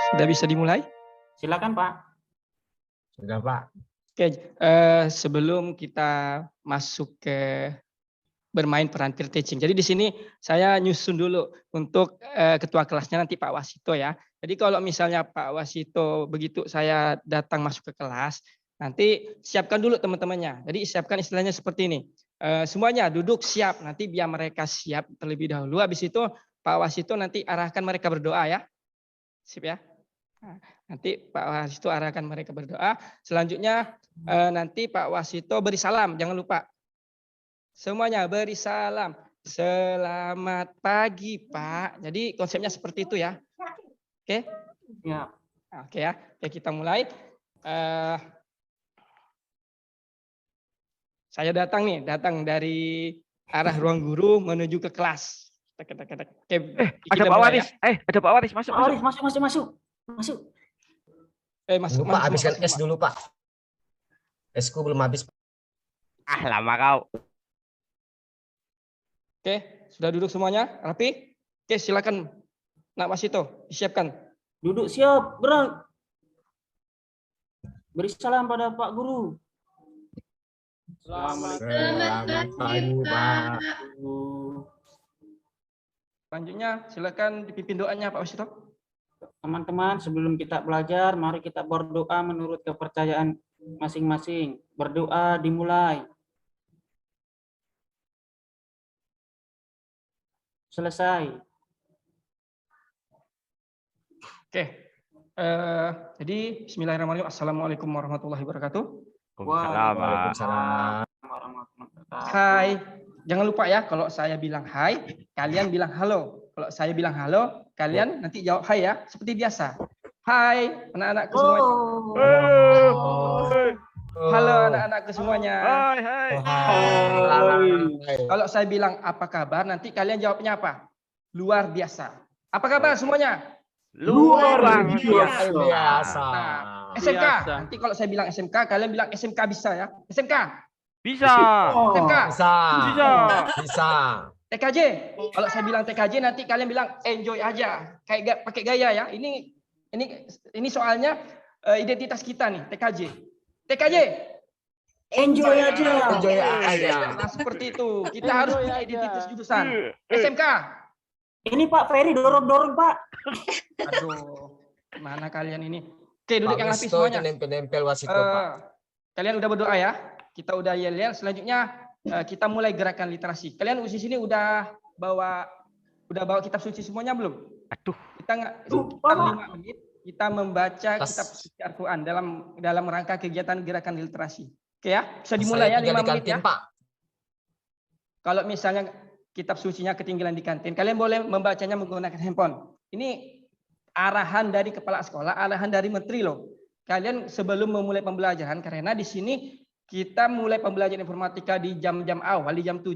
Sudah bisa dimulai? Silakan, Pak. Sudah, Pak. Oke, sebelum kita masuk ke bermain peran peer teaching. Jadi di sini saya nyusun dulu untuk ketua kelasnya nanti Pak Wasito ya. Jadi kalau misalnya Pak Wasito begitu saya datang masuk ke kelas, nanti siapkan dulu teman-temannya. Jadi siapkan istilahnya seperti ini. Semuanya duduk siap, nanti biar mereka siap terlebih dahulu. Habis itu Pak Wasito nanti arahkan mereka berdoa ya. Sip ya. Nah, nanti Pak Wasito arahkan mereka berdoa. Selanjutnya nanti Pak Wasito beri salam, jangan lupa. Semuanya beri salam. Selamat pagi, Pak. Jadi konsepnya seperti itu ya. Oke? Ya. Oke ya. Oke, kita mulai. Saya datang dari arah ruang guru menuju ke kelas. Oke, ada Pak Waris. Ya. Ada Pak Waris, masuk. Pak Waris, masuk. Masuk. Lupa habiskan es dulu, Pak. Esku belum habis. Lama kau. Oke, sudah duduk semuanya? Rapi? Oke, silakan. Nak Wasito, disiapkan. Duduk siap, gerak. Beri salam pada Pak Guru. Selamat pagi, Pak. Selanjutnya, silakan dipimpin doanya Pak Wasito. Teman-teman, sebelum kita belajar, mari kita berdoa menurut kepercayaan masing-masing. Berdoa dimulai. Selesai. Oke. Jadi Bismillahirrahmanirrahim. Assalamualaikum warahmatullahi wabarakatuh. Waalaikumsalam. Hai. Jangan lupa ya, kalau saya bilang hai, kalian bilang halo. Kalau saya bilang halo, kalian nanti jawab hai ya, seperti biasa. Hai, anak-anakku semuanya. Halo anak-anakku semuanya. Hai. Kalau saya bilang apa kabar, nanti kalian jawabnya apa? Luar biasa. Apa kabar semuanya? Luar biasa. Nah, SMK. Nanti kalau saya bilang SMK, kalian bilang SMK bisa ya? SMK. Bisa. SMK. Bisa. TKJ. Kalau saya bilang TKJ, nanti kalian bilang enjoy aja. Kayak pakai gaya ya. Ini soalnya identitas kita nih, TKJ. TKJ. Enjoy aja. Nah, seperti itu. Kita harus punya identitas jurusan. SMK. Ini Pak Ferry dorong-dorong, Pak. Aduh, mana kalian ini? Oke, duduk yang rapi semuanya. Nempel Wasito, Pak. Kalian udah berdoa ya? Kita udah yel-yel. Selanjutnya kita mulai gerakan literasi. Kalian di sini udah bawa kitab suci semuanya belum? Aduh. Kita 5 menit kita membaca kitab suci Al-Qur'an dalam rangka kegiatan gerakan literasi. Oke ya? Bisa dimulai ya 5 menit ya. Pak. Kalau misalnya kitab sucinya ketinggalan di kantin, kalian boleh membacanya menggunakan handphone. Ini arahan dari kepala sekolah, arahan dari menteri loh. Kalian sebelum memulai pembelajaran, karena di sini kita mulai pembelajaran informatika di jam-jam awal, di jam 7.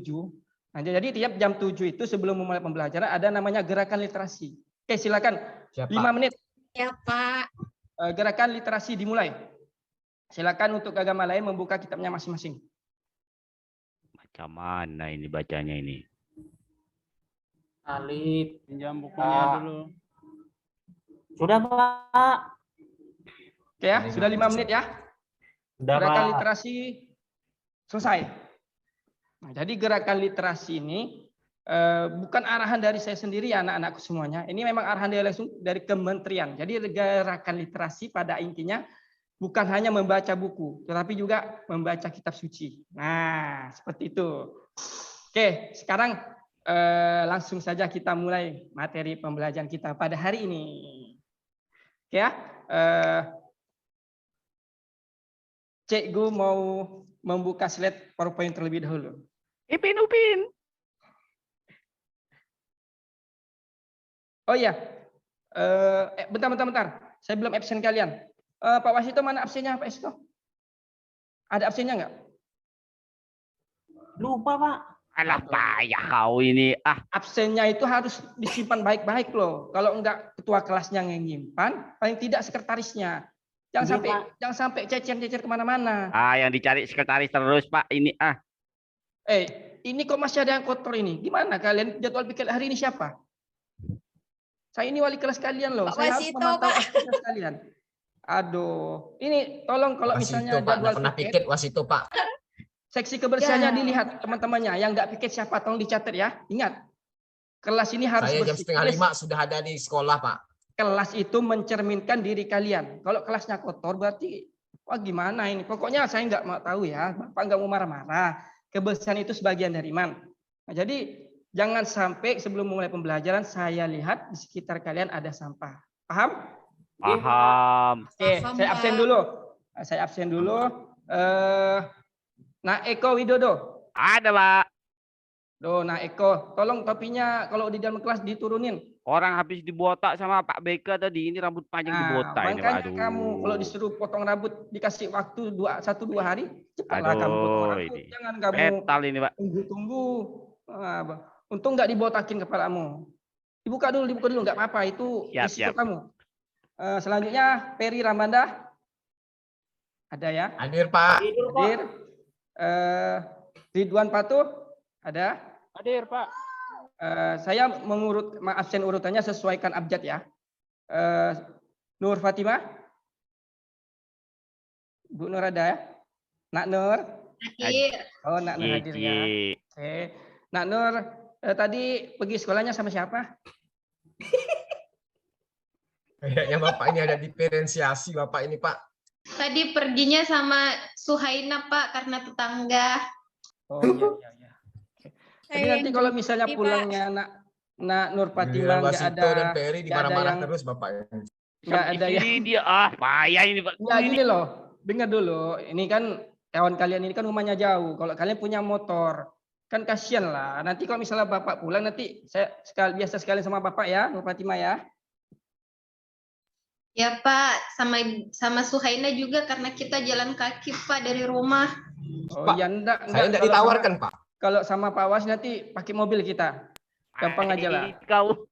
Nah, jadi tiap jam 7 itu sebelum memulai pembelajaran ada namanya gerakan literasi. Oke, silakan. 5 menit. Ya, Pak. Gerakan literasi dimulai. Silakan untuk agama lain membuka kitabnya masing-masing. Macam mana ini bacanya ini? Alif, Pinjam bukunya dulu. Sudah, Pak. Oke ya, sudah 5 menit ya. Gerakan literasi selesai. Nah, jadi gerakan literasi ini bukan arahan dari saya sendiri ya anak-anakku semuanya. Ini memang arahan dari kementerian. Jadi gerakan literasi pada intinya bukan hanya membaca buku, tetapi juga membaca kitab suci. Nah, seperti itu. Oke, sekarang langsung saja kita mulai materi pembelajaran kita pada hari ini. Oke ya. Cikgu mau membuka slide PowerPoint terlebih dahulu. Upin. Oh iya. Bentar. Saya belum absen kalian. Pak Wasito mana absennya Pak Wasito? Ada absennya nggak? Lupa, Pak. Alah payah kau ini. Absennya itu harus disimpan baik-baik loh. Kalau enggak ketua kelasnya yang nyimpan, paling tidak sekretarisnya. Jangan sampai cecer-cecer kemana-mana. Yang dicari sekretaris terus, Pak. Ini Ini kok masih ada yang kotor ini? Gimana kalian jadwal pikir hari ini siapa? Saya ini wali kelas kalian loh. Pak Saya harus Wasito, memantau Pak. aktivitas kalian. Aduh, ini tolong kalau Wasito misalnya Pak, nggak jadwal pernah piket, piket Wasito Pak. seksi kebersihannya Ya. dilihat teman-temannya. Yang nggak piket siapa, tolong dicatat ya. Ingat, kelas ini harus Saya jam bersih. setengah 5 sudah ada di sekolah Pak. Kelas itu mencerminkan diri kalian. Kalau kelasnya kotor berarti, wah gimana ini? Pokoknya saya nggak mau tahu ya. Bapak nggak mau marah-marah. Kebersihan itu sebagian dari iman. Nah, jadi jangan sampai sebelum mulai pembelajaran saya lihat di sekitar kalian ada sampah. Paham? Paham. Oke, Paham, saya absen Pak. dulu. Saya absen dulu. Nah, Eko Widodo. Ada, Pak. Loh, nah Eko, tolong topinya kalau di dalam kelas diturunin. Orang habis dibotak sama Pak BK tadi. Ini rambut panjang Nah, dibotak ini, Pak. makanya Aduh. kamu kalau disuruh potong rambut dikasih waktu 1-2 hari, cepatlah kamu potong Aduh, rambut. ini. Jangan kamu Petal ini, Pak. tunggu-tunggu. Untung nggak dibotakin kepalamu. Dibuka dulu, nggak apa-apa. Itu Siap, risiko siap. kamu. Selanjutnya Peri Ramanda. Ada ya? Hadir Pak. Hadir. Ridwan Patuh. Ada? Hadir, Pak. Saya absen urutannya sesuaikan abjad ya. Nur Fatimah. Bu Nur ada ya? Nak Nur. Hadir. Oh, Nak Nur hadir ya. Iki. Oke. Nak Nur tadi pergi sekolahnya sama siapa? Kayaknya Bapak ini ada diferensiasi Bapak ini Pak. Tadi perginya sama Suhaina, Pak, karena tetangga. Oh iya. Oke. Jadi nanti kalau misalnya Pak. pulangnya Nak Nur Fatimah Giliran nggak Wasito ada dan Peri nggak ada dimarah-marah yang terus Bapak. nggak ada yang Ini dia. Payah ini, Pak. nggak Ini. gini loh. Dengar dulu. Ini kan kawan kalian ini kan rumahnya jauh. Kalau kalian punya motor, kan kasihan lah. Nanti kalau misalnya Bapak pulang nanti saya biasa sekali sama Bapak ya, Nur Fatimah ya. Ya, Pak, sama Suhaina juga karena kita jalan kaki, Pak, dari rumah. Oh Pak, ya enggak. Saya tidak Kalau ditawarkan Pak. kalau sama Pak Was nanti pakai mobil kita. Gampang aja lah. Kau.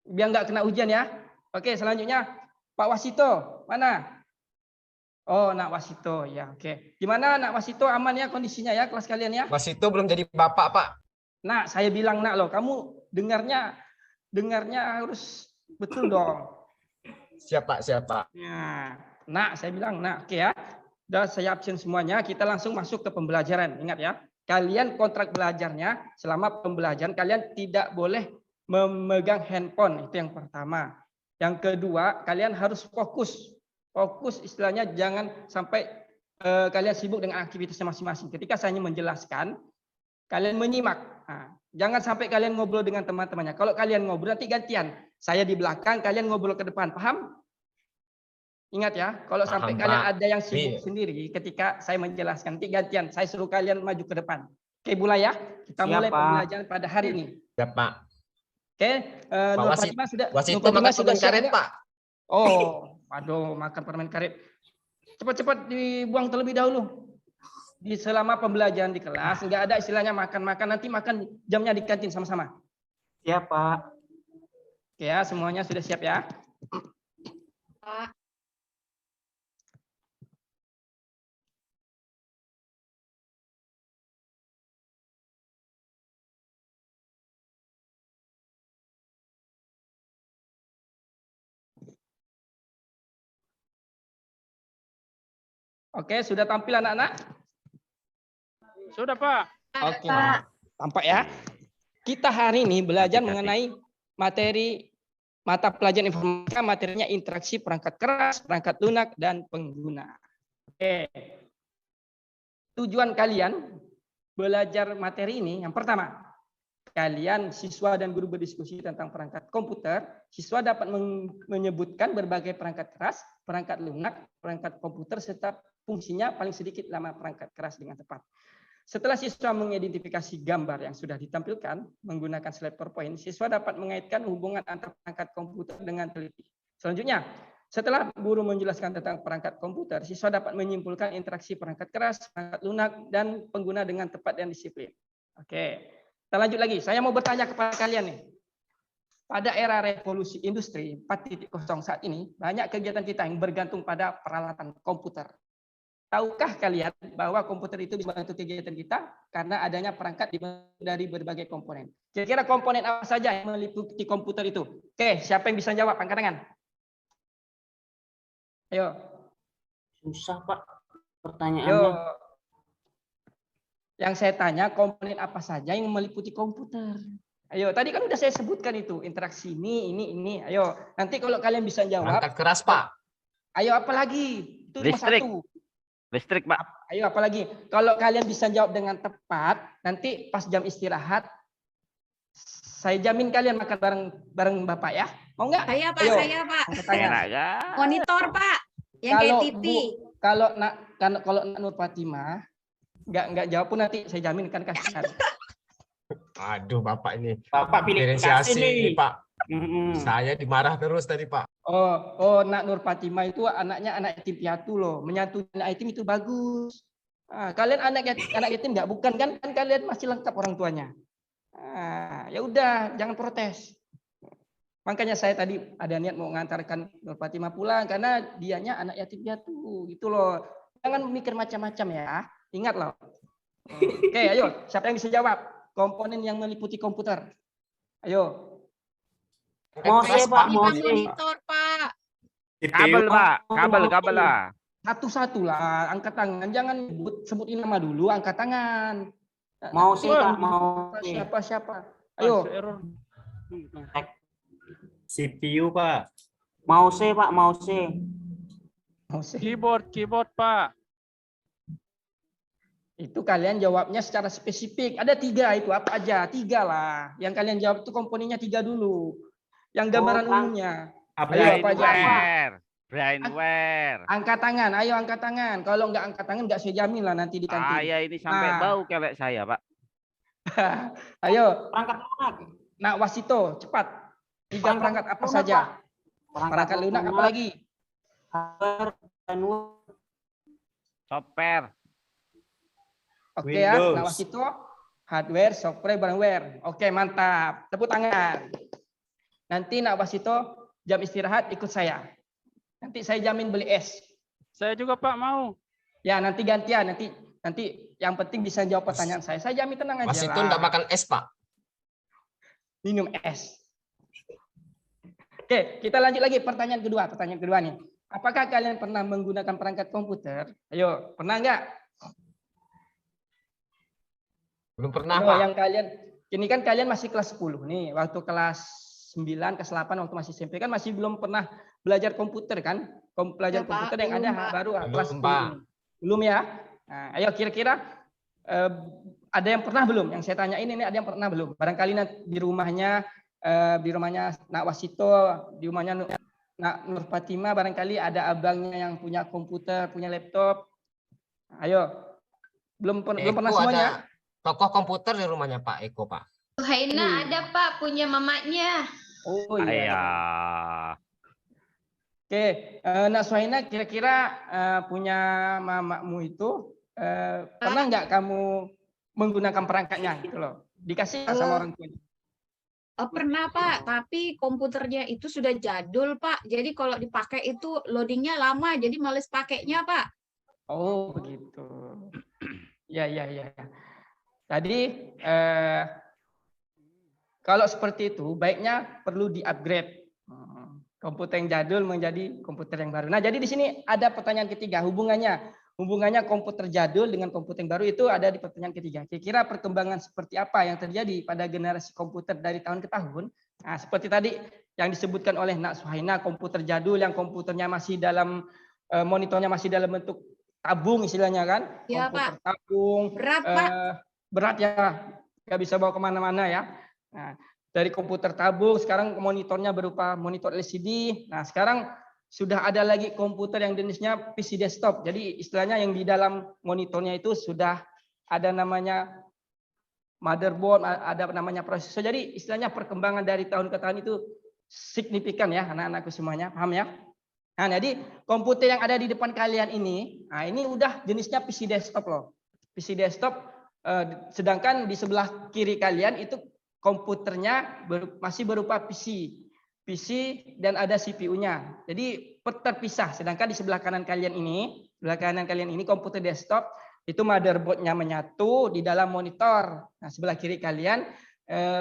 Biar nggak kena hujan ya. Oke, selanjutnya Pak Wasito, mana? Oh, Nak Wasito, ya oke. Gimana Nak Wasito, aman ya kondisinya ya kelas kalian ya? Wasito belum jadi Bapak Pak. Nak, saya bilang Nak loh, kamu dengarnya harus betul dong. Siapa? Ya, Nak, saya bilang Nak, oke ya. Udah saya absen semuanya, kita langsung masuk ke pembelajaran. Ingat ya, kalian kontrak belajarnya selama pembelajaran kalian tidak boleh memegang handphone, itu yang pertama. Yang kedua, kalian harus fokus. Fokus istilahnya jangan sampai kalian sibuk dengan aktivitasnya masing-masing. Ketika saya menjelaskan, kalian menyimak. Nah, jangan sampai kalian ngobrol dengan teman-temannya. Kalau kalian ngobrol nanti gantian. Saya di belakang, kalian ngobrol ke depan. Paham? Ingat ya, kalau Paham, sampai Pak. kalian ada yang sibuk Iya. sendiri ketika saya menjelaskan, nanti gantian. Saya suruh kalian maju ke depan. Oke, mulai ya. Kita Siap, mulai Pak. pembelajaran pada hari ini. Ya Pak. Oke, Nur Wasit- Fatimah sudah. Wasito Nur Fatimah makan sudah permen siap karet nggak? Pak. Oh, waduh, makan permen karet. Cepat-cepat dibuang terlebih dahulu. Di selama pembelajaran di kelas, nggak ada istilahnya makan-makan. Nanti makan jamnya di kantin sama-sama. Siap, Pak. Oke ya, semuanya sudah siap ya. Pak. Oke, sudah tampil anak-anak? Sudah, Pak. Oke, Pak. tampak ya. Kita hari ini belajar Cantik. mengenai materi mata pelajaran informatika, materinya interaksi perangkat keras, perangkat lunak, dan pengguna. Oke. Tujuan kalian belajar materi ini, yang pertama, kalian siswa dan guru berdiskusi tentang perangkat komputer. Siswa dapat menyebutkan berbagai perangkat keras, perangkat lunak, perangkat komputer, serta fungsinya paling sedikit lama perangkat keras dengan tepat. Setelah siswa mengidentifikasi gambar yang sudah ditampilkan menggunakan slide PowerPoint, siswa dapat mengaitkan hubungan antar perangkat komputer dengan teliti. Selanjutnya, setelah guru menjelaskan tentang perangkat komputer, siswa dapat menyimpulkan interaksi perangkat keras, perangkat lunak, dan pengguna dengan tepat dan disiplin. Oke, kita lanjut lagi. Saya mau bertanya kepada kalian nih. Pada era revolusi industri 4.0 saat ini, banyak kegiatan kita yang bergantung pada peralatan komputer. tahukah kalian bahwa komputer itu bisa membantu kegiatan kita karena adanya perangkat dari berbagai komponen? Kira-kira komponen apa saja yang meliputi komputer itu? Oke, siapa yang bisa jawab? Angkat tangan. Ayo. Susah, Pak. Yo, Pertanyaannya. yang saya tanya komponen apa saja yang meliputi komputer? Ayo, tadi kan udah saya sebutkan itu interaksi ini. Ayo, nanti kalau kalian bisa jawab, Perangkat keras, Pak. ayo apalagi? Itu cuma Listrik. satu. Listrik, Pak. Ayo apalagi? Kalau kalian bisa jawab dengan tepat, nanti pas jam istirahat, saya jamin kalian makan bareng Bapak ya. Mau nggak? Saya Pak, Ayo, saya Pak. angkat tangan. Enak kan? Monitor Pak, yang kayak Kalau TV. kalau nak Nur Fatimah nggak jawab pun nanti saya jamin kan kasihan. Aduh, Bapak ini. Bapak pilih Diferensiasi kasih nih. ini, Pak. Mm-mm. Saya dimarah terus tadi, Pak. Oh, nak Nur Fatimah itu anaknya anak yatim piatu loh. Menyatu anak yatim itu bagus. Kalian anak yatim nggak? Bukan kan? Kan kalian masih lengkap orang tuanya. Ya udah, jangan protes. Makanya saya tadi ada niat mau mengantarkan Nur Fatimah pulang karena dianya anak yatim piatu gitu loh. Jangan mikir macam-macam ya. Ingat loh. Oke, ayo. Siapa yang bisa jawab? Komponen yang meliputi komputer. Ayo. Mau Keras, saya, Pak, Ini mau Pak saya. monitor Pak. Kabel, Pak. Kabel lah. Satu-satu lah. Angkat tangan. Jangan sebutin nama dulu. Angkat tangan. Mau sih, Pak, mau sih. Siapa? Ayo. CPU, Pak. Mau sih, Pak, mau sih. Keyboard, Pak. Itu kalian jawabnya secara spesifik. Ada 3 itu apa aja? 3 lah. Yang kalian jawab itu komponennya 3 dulu. Yang gambaran umumnya. Ayo, apa aja? Brainware. Angkat tangan. Ayo angkat tangan. Kalau nggak angkat tangan nggak saya jamin lah nanti di kantin. Saya ini sampai Nah. bau kelek saya, Pak. Ayo, Perangkat lunak. Nak Wasito, cepat. 3 perangkat apa lunak, saja? Pak. Perangkat lunak apa lagi? Hardware dan Software. Oke ya, Windows. Nak Wasito. Hardware, software, barangware. Oke, mantap. Tepuk tangan. Nanti Nak Wasito jam istirahat ikut saya. Nanti saya jamin beli es. Saya juga, Pak, mau. Ya, nanti gantian. Nanti yang penting bisa jawab pertanyaan saya. Saya jamin tenang aja Mas itu lah. enggak makan es, Pak. Minum es. Oke, kita lanjut lagi pertanyaan kedua nih. Apakah kalian pernah menggunakan perangkat komputer? Ayo, pernah nggak? Belum pernah, Oh, Pak. yang kalian, ini kan kalian masih kelas 10 nih. Waktu kelas 9, kelas 8 waktu masih SMP kan masih belum pernah belajar komputer kan? Belajar Ya, Pak, komputer yang belum, ada Pak. baru Belum, kelas 10 Pak. ini. Belum ya? Nah, ayo kira-kira ada yang pernah belum? Yang saya tanyain ini ada yang pernah belum? Barangkali nanti di rumahnya Nak Wasito, di rumahnya Nak Nur Fatimah barangkali ada abangnya yang punya komputer, punya laptop. Ayo. Belum pernah Eko semuanya. ada tokoh komputer di rumahnya Pak Eko, Pak. Suhaina ada Pak punya mamanya. Oh iya. Ayah. Oke, Nak Suhaina kira-kira punya mamamu itu pernah nggak kamu menggunakan perangkatnya gitu loh? Dikasih nggak sama orang tuanya? Pernah Pak, tapi komputernya itu sudah jadul Pak. Jadi kalau dipakai itu loadingnya lama, jadi males pakainya Pak. Oh begitu. Ya. Tadi kalau seperti itu baiknya perlu di-upgrade komputer yang jadul menjadi komputer yang baru. Nah, jadi di sini ada pertanyaan ketiga, hubungannya komputer jadul dengan komputer yang baru itu ada di pertanyaan ketiga. Kira-kira perkembangan seperti apa yang terjadi pada generasi komputer dari tahun ke tahun? Nah, seperti tadi yang disebutkan oleh Nak Suhaina, komputer jadul yang komputernya masih dalam monitornya masih dalam bentuk tabung istilahnya kan? Ya, komputer Pak. tabung. Berat Pak. Berat ya, nggak bisa bawa kemana-mana ya. Nah, dari komputer tabung sekarang monitornya berupa monitor LCD. Nah, sekarang sudah ada lagi komputer yang jenisnya PC desktop. Jadi istilahnya yang di dalam monitornya itu sudah ada namanya motherboard, ada namanya prosesor. Jadi istilahnya perkembangan dari tahun ke tahun itu signifikan ya anak-anakku semuanya. Paham ya? Nah, jadi komputer yang ada di depan kalian ini, nah ini udah jenisnya PC desktop loh. PC desktop, sedangkan di sebelah kiri kalian itu komputernya masih berupa PC dan ada CPU-nya. Jadi terpisah. Sedangkan di sebelah kanan kalian ini Sebelah kanan kalian ini komputer desktop, itu motherboardnya menyatu di dalam monitor. Nah, sebelah kiri kalian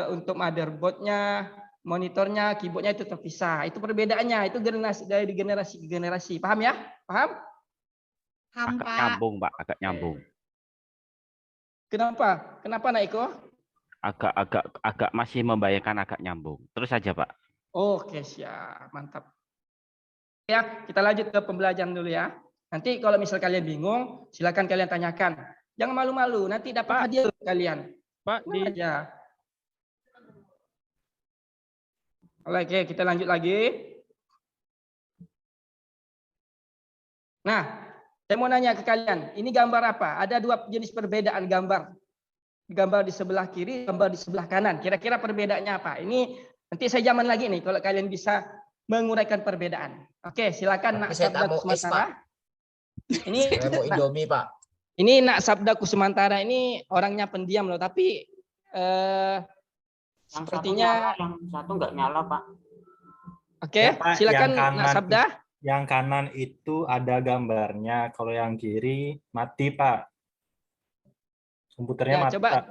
untuk motherboardnya, monitornya, keyboardnya itu terpisah. Itu perbedaannya. Itu generasi dari generasi ke generasi. Paham ya? Paham? Paham, Agak Pak. nyambung, Pak. Agak nyambung. Kenapa? Kenapa, Naiko? Agak masih membayangkan agak nyambung. Terus saja, Pak. Oke, siap. Mantap. Ya, kita lanjut ke pembelajaran dulu ya. Nanti kalau misal kalian bingung, silakan kalian tanyakan. Jangan malu-malu, nanti dapat Pak. hadiah loh kalian. Pak, di Tenang aja. Oke, kita lanjut lagi. Nah, saya mau nanya ke kalian, ini gambar apa? Ada dua jenis perbedaan gambar. Gambar di sebelah kiri, gambar di sebelah kanan. Kira-kira perbedaannya apa? Ini nanti saya zaman lagi nih kalau kalian bisa menguraikan perbedaan. Oke, silakan Nak Tapi saya tak Sabda mau es, Kusumantara. Pak. Ini Saya mau Indomie, Pak. ini Nak Sabda Kusumantara ini orangnya pendiam loh, tapi Yang sepertinya satu nyala, yang satu nggak nyala, Pak. oke, Ya, Pak, silakan yang Nak kanan Sabda. yang kanan itu ada gambarnya, kalau yang kiri mati, Pak. Komputernya Ya, mati, coba Pak.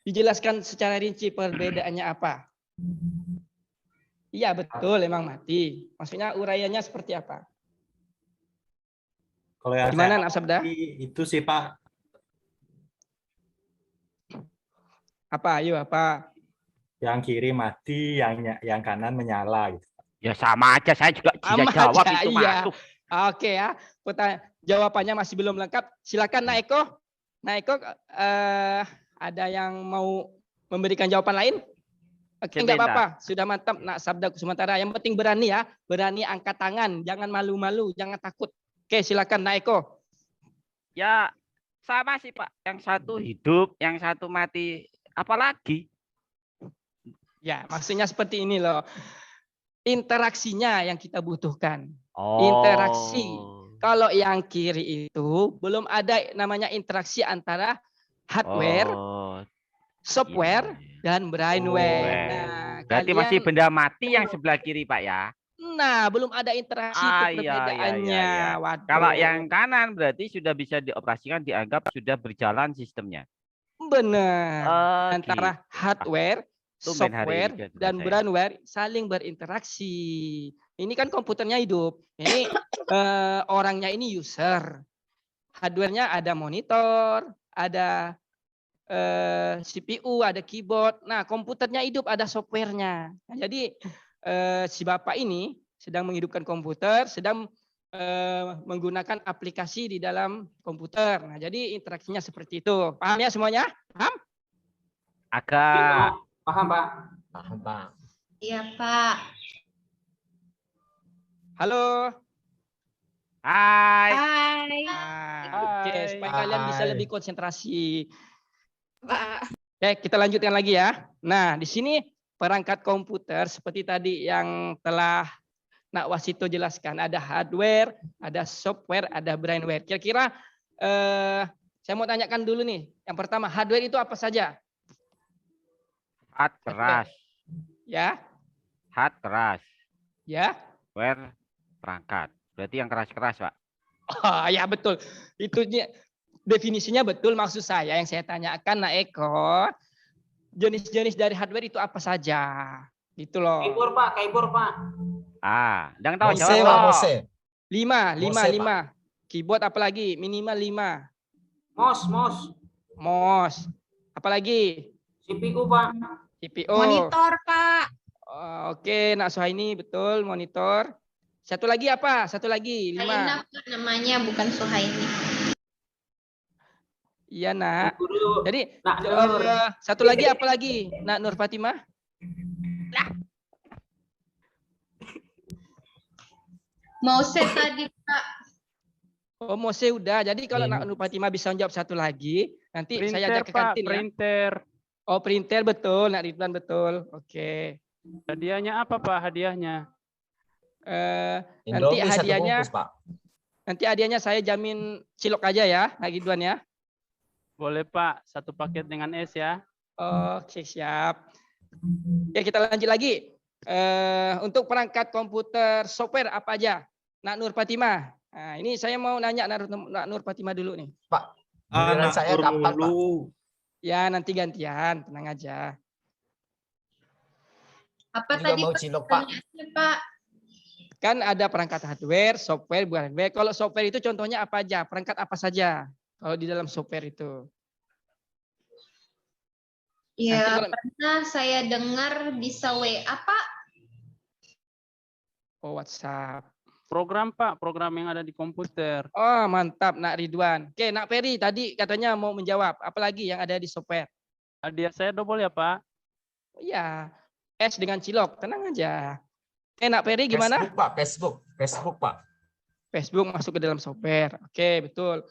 dijelaskan secara rinci perbedaannya apa? Iya, betul, emang mati. Maksudnya uraiannya seperti apa? Kalau yang Gimana, saya Nak Sabda? itu sih, Pak. Apa? Ayo, apa? Yang kiri mati, yang kanan menyala gitu. Ya sama aja, saya juga bisa Sama jawab aja, itu iya. masuk. Oke ya, jawabannya masih belum lengkap. Silakan Nak Eko. Nak Eko, ada yang mau memberikan jawaban lain? Oke, enggak Sebentar. apa-apa. Sudah mantap Nak Sabda Kusumantara. Yang penting berani ya. Berani angkat tangan. Jangan malu-malu. Jangan takut. Oke, silakan Nak Eko. Ya sama sih, Pak. Yang satu hidup, yang satu mati. Apalagi? Ya, maksudnya seperti ini loh. Interaksinya yang kita butuhkan. Oh. Interaksi. Kalau yang kiri itu belum ada namanya interaksi antara hardware, Oh, software, iya. dan brainware. Oh. Nah, Berarti kalian- masih benda mati yang sebelah kiri, Pak ya? Nah, belum ada interaksi Ah, itu iya, perbedaannya. iya. Waduh. Kalau yang kanan berarti sudah bisa dioperasikan, dianggap sudah berjalan sistemnya. benar. Oh, Antara gitu. hardware, Tumben hari software, ini sudah dan selesai. brainware saling berinteraksi. Ini kan komputernya hidup. Ini orangnya ini user. Hardware-nya ada monitor, ada CPU, ada keyboard. Nah, komputernya hidup, ada software-nya. Nah, jadi si Bapak ini sedang menghidupkan komputer, sedang menggunakan aplikasi di dalam komputer. Nah, jadi interaksinya seperti itu. Paham ya semuanya? Paham? Agak. Paham, Pak? Paham, Pak. Iya, Pak. Halo. Hai. Hai, Oke, supaya kalian bisa Hai. lebih konsentrasi. Pak. Oke, kita lanjutkan lagi ya. Nah, di sini perangkat komputer seperti tadi yang telah Nak Wasito jelaskan. Ada hardware, ada software, ada brainware. Kira-kira saya mau tanyakan dulu nih. Yang pertama, hardware itu apa saja? Hard keras. Ya, Hard keras. ya. Software perangkat. Berarti yang keras-keras, Pak. Oh, ya betul. Itu definisinya betul, maksud saya yang saya tanyakan Nak Eko. Jenis-jenis dari hardware itu apa saja? Gitu loh. Keyboard, Pak. Keyboard, Pak. Ah, yang tahu Mose, jawab. Pak, Pak. Mose. 5. Pak. Keyboard apalagi? Minimal 5. Mouse. Mouse. Apalagi? CPU, Pak. CPU. Monitor, Pak. Oke, Nak Suhaini betul, monitor. Satu lagi apa? Satu lagi, 5. Suhaina, Pak, namanya, bukan Suhaini. Iya, Nak. Guru. Jadi Nak Nur. satu lagi apa lagi? Nak Nur Fatimah? Mouse tadi, Pak. Oh, Mose udah. Jadi kalau Ini. Nak Nur Fatimah bisa menjawab satu lagi, nanti saya printer, ajak ke Pak, kantin ya. printer. Oh, printer betul, Nak Ridwan betul. Oke. Hadiahnya apa, Pak? Hadiahnya? Nanti Indomie satu hadiahnya bungkus, Pak. nanti hadiahnya saya jamin cilok aja ya, Nak Ridwan ya. Boleh, Pak. Satu paket dengan es ya. Oke, siap. Ya, kita lanjut lagi. Untuk perangkat komputer software apa aja? Nak Nur Fatimah, Nah, ini saya mau nanya Nak Nur Fatimah dulu nih. Giliran saya kapan, Pak? Ya nanti gantian, tenang aja. Apa Juga tadi mau cilok, Pak. pertanyaannya, Pak? Kan ada perangkat hardware, software, bukan hardware. Kalau software itu contohnya apa aja? Perangkat apa saja? Kalau di dalam software itu. Nanti Ya, kalau pernah saya dengar bisa WA, Pak. oh, WhatsApp. Program Pak, program yang ada di komputer. Oh, mantap Nak Ridwan. Oke, Nak Peri tadi katanya mau menjawab. Apalagi yang ada di software? Hadiah saya double ya Pak. Iya, S dengan cilok, tenang aja. Oke, Nak Peri gimana? Facebook, Pak. Facebook, Pak. Facebook masuk ke dalam software. Oke, betul.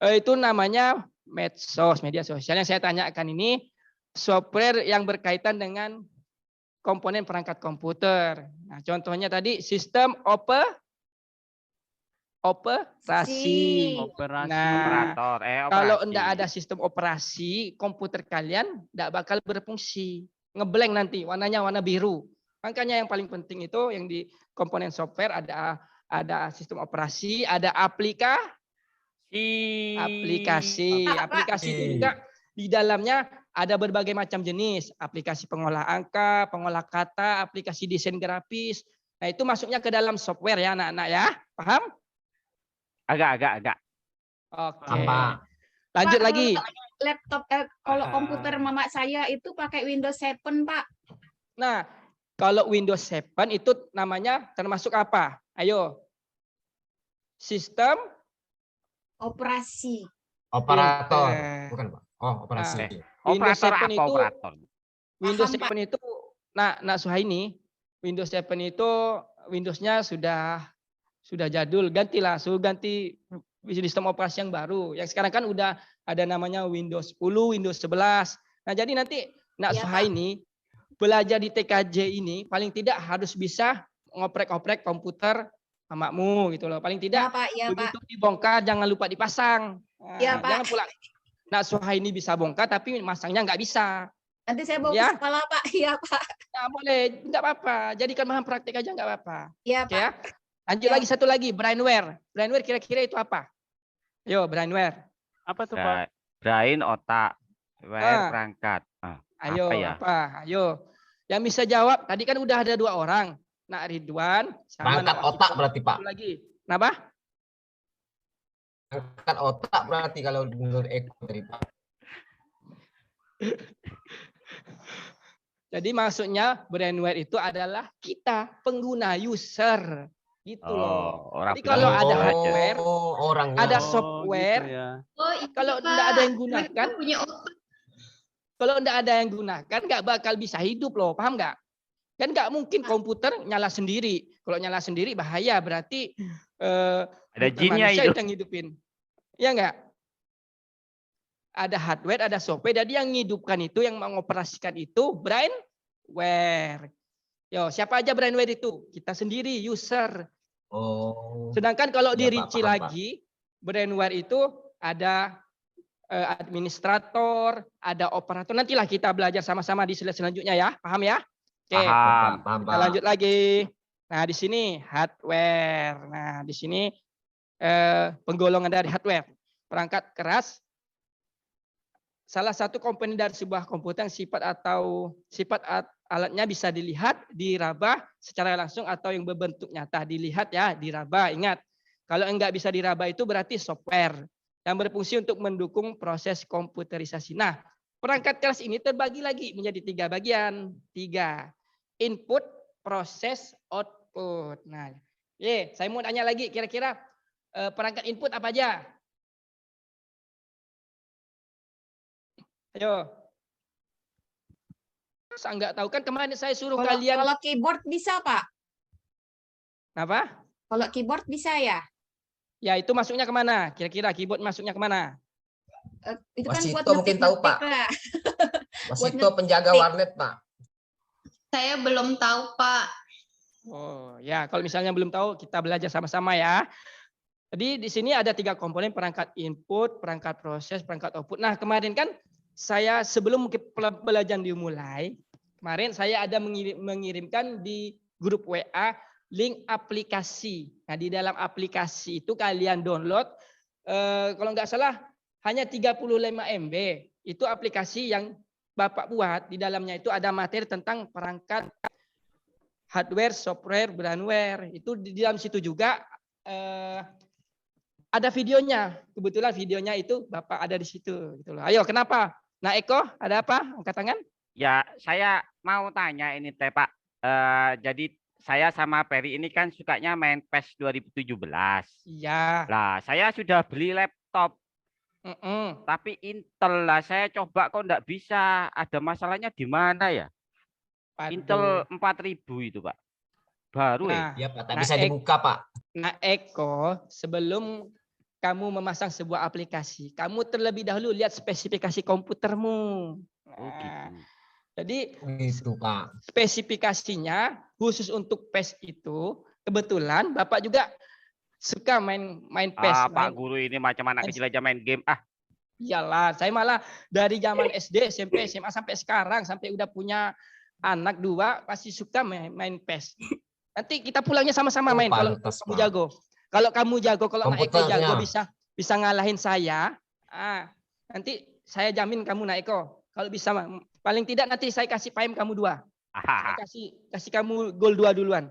Itu namanya medsos, media sosial. Yang saya tanyakan ini software yang berkaitan dengan komponen perangkat komputer. Nah, contohnya tadi sistem operasi. Operasi. Nah, Operator. kalau Operasi. enggak ada sistem operasi, komputer kalian enggak bakal berfungsi. Ngeblank nanti, warnanya warna biru. Makanya yang paling penting itu yang di komponen software ada sistem operasi, ada aplikasi. Pak. Aplikasi itu juga di dalamnya ada berbagai macam jenis. Aplikasi pengolah angka, pengolah kata, aplikasi desain grafis. Nah, itu masuknya ke dalam software ya anak-anak ya. Paham? Agak. Oke. Apa? Lanjut Pak, lagi. Laptop kalau komputer mama saya itu pakai Windows 7, Pak. Nah, kalau Windows 7 itu namanya termasuk apa? Ayo. Sistem Operasi. Operator. Pinter. Bukan, Pak. Oh, operasi. Windows Operator 7 apa itu operator? Windows Paham, 7 itu Nak Suhaini, Windows 7 itu Windows-nya sudah jadul, gantilah, ganti sistem operasi yang baru. Yang sekarang kan udah ada namanya Windows 10, Windows 11. Nah, jadi nanti Nak Iya, Pak. Suhaini belajar di TKJ ini paling tidak harus bisa ngoprek-oprek komputer mamamu gitu loh. Paling Ya, tidak Pak. Ya, Pak. begitu dibongkar jangan lupa dipasang. Nah, Iya, Pak. jangan pula Nak Suhaini bisa bongkar tapi masangnya nggak bisa. Nanti saya bawa Ya. ke sekolah, Pak. Iya, Pak. Nah, boleh, nggak apa-apa. Jadikan bahan praktik aja nggak apa-apa. Iya, Oke Pak. ya. Lanjut Ya. lagi satu lagi, brainware. Brainware kira-kira itu apa? Yo, brainware. Apa tuh Pak? Brain otak, wire Ah. perangkat. Ayo, Apa ya? apa? Ayo. Yang bisa jawab, tadi kan udah ada 2 orang. Nak Ridwan sama Perangkat Nak otak Wasito. berarti, Pak. Satu lagi. Kenapa? Perangkat otak berarti kalau menurut Eko tadi, Pak. Jadi maksudnya brainware itu adalah kita pengguna user. Gitu loh. Orang Jadi kalau bilang ada aja. hardware, orangnya. ada Oh, software, gitu ya. Oh, iya, Kalau Pak. nggak ada yang gunakan, Mereka punya otak. kalau nggak ada yang gunakan nggak bakal bisa hidup loh, paham nggak? Kan nggak mungkin komputer nyala sendiri. Kalau nyala sendiri bahaya, berarti Ada bukan jinnya manusia itu. yang ngidupin. Ya nggak? Ada hardware, ada software, jadi yang ngidupkan itu, yang mengoperasikan itu brainware. Yo, siapa aja brainware itu? Kita sendiri, user. Oh. Sedangkan kalau Ya, Pak, dirinci paham, Pak. lagi, brainware itu ada administrator, ada operator. Nantilah kita belajar sama-sama di slide selanjutnya ya. Paham ya? Oke. Paham. Paham, Kita Pak. lanjut lagi. Nah, di sini hardware. Nah, di sini penggolongan dari hardware. Perangkat keras. Salah satu komponen dari sebuah komputer yang sifat alatnya bisa dilihat, diraba secara langsung atau yang berbentuk nyata. Dilihat ya, diraba. Ingat, kalau enggak bisa diraba itu berarti software yang berfungsi untuk mendukung proses komputerisasi. Nah, perangkat keras ini terbagi lagi menjadi 3 bagian. 3. Input, proses, output. Nah, saya mau tanya lagi, kira-kira perangkat input apa aja? Ayo. Saya nggak tahu kan kemarin saya suruh kalian. Kalau keyboard bisa, Pak? Apa? Kalau keyboard bisa ya? Ya itu masuknya kemana? Kira-kira keyboard masuknya kemana? Itu kan Wasito buat mungkin tahu, Pak. Wasito penjaga warnet, Pak. Saya belum tahu, Pak. Oh ya, kalau misalnya belum tahu kita belajar sama-sama ya. Jadi di sini ada 3 komponen, perangkat input, perangkat proses, perangkat output. Nah kemarin kan saya sebelum pembelajaran dimulai, kemarin saya ada mengirimkan di grup WA link aplikasi. Nah, di dalam aplikasi itu kalian download, kalau nggak salah hanya 35 MB. Itu aplikasi yang Bapak buat. Di dalamnya itu ada materi tentang perangkat hardware, software, brandware. Itu di dalam situ juga ada videonya. Kebetulan videonya itu Bapak ada di situ. Gitu loh. Ayo, kenapa? Nah, Eko, ada apa? Angkat tangan. Ya, saya mau tanya ini teh Pak. Jadi saya sama Peri ini kan sukanya main PES 2017. Iya. Lah, saya sudah beli laptop, tapi Intel lah. Saya coba kok enggak bisa. Ada masalahnya di mana ya? Intel 4000 itu Pak. Baru Nah, Ya Pak, tak bisa dibuka Pak. Nah, Eko, sebelum kamu memasang sebuah aplikasi, kamu terlebih dahulu lihat spesifikasi komputermu. Oh gitu. Jadi Gitu Pak. spesifikasinya khusus untuk PES itu, kebetulan Bapak juga suka main PES. Pak Guru ini macam anak kecil aja main game. Iyalah, saya malah dari zaman SD, SMP, SMA sampai sekarang, sampai udah punya anak 2, pasti suka main PES. Nanti kita pulangnya sama-sama main kalau Pantes, kamu Pak. jago. Kalau kamu jago, kalau Nak Eko Komputernya. jago bisa ngalahin saya. Nanti saya jamin kamu Nak Eko. Kalau bisa paling tidak nanti saya kasih PM kamu 2. Saya kasih kamu gol 2 duluan.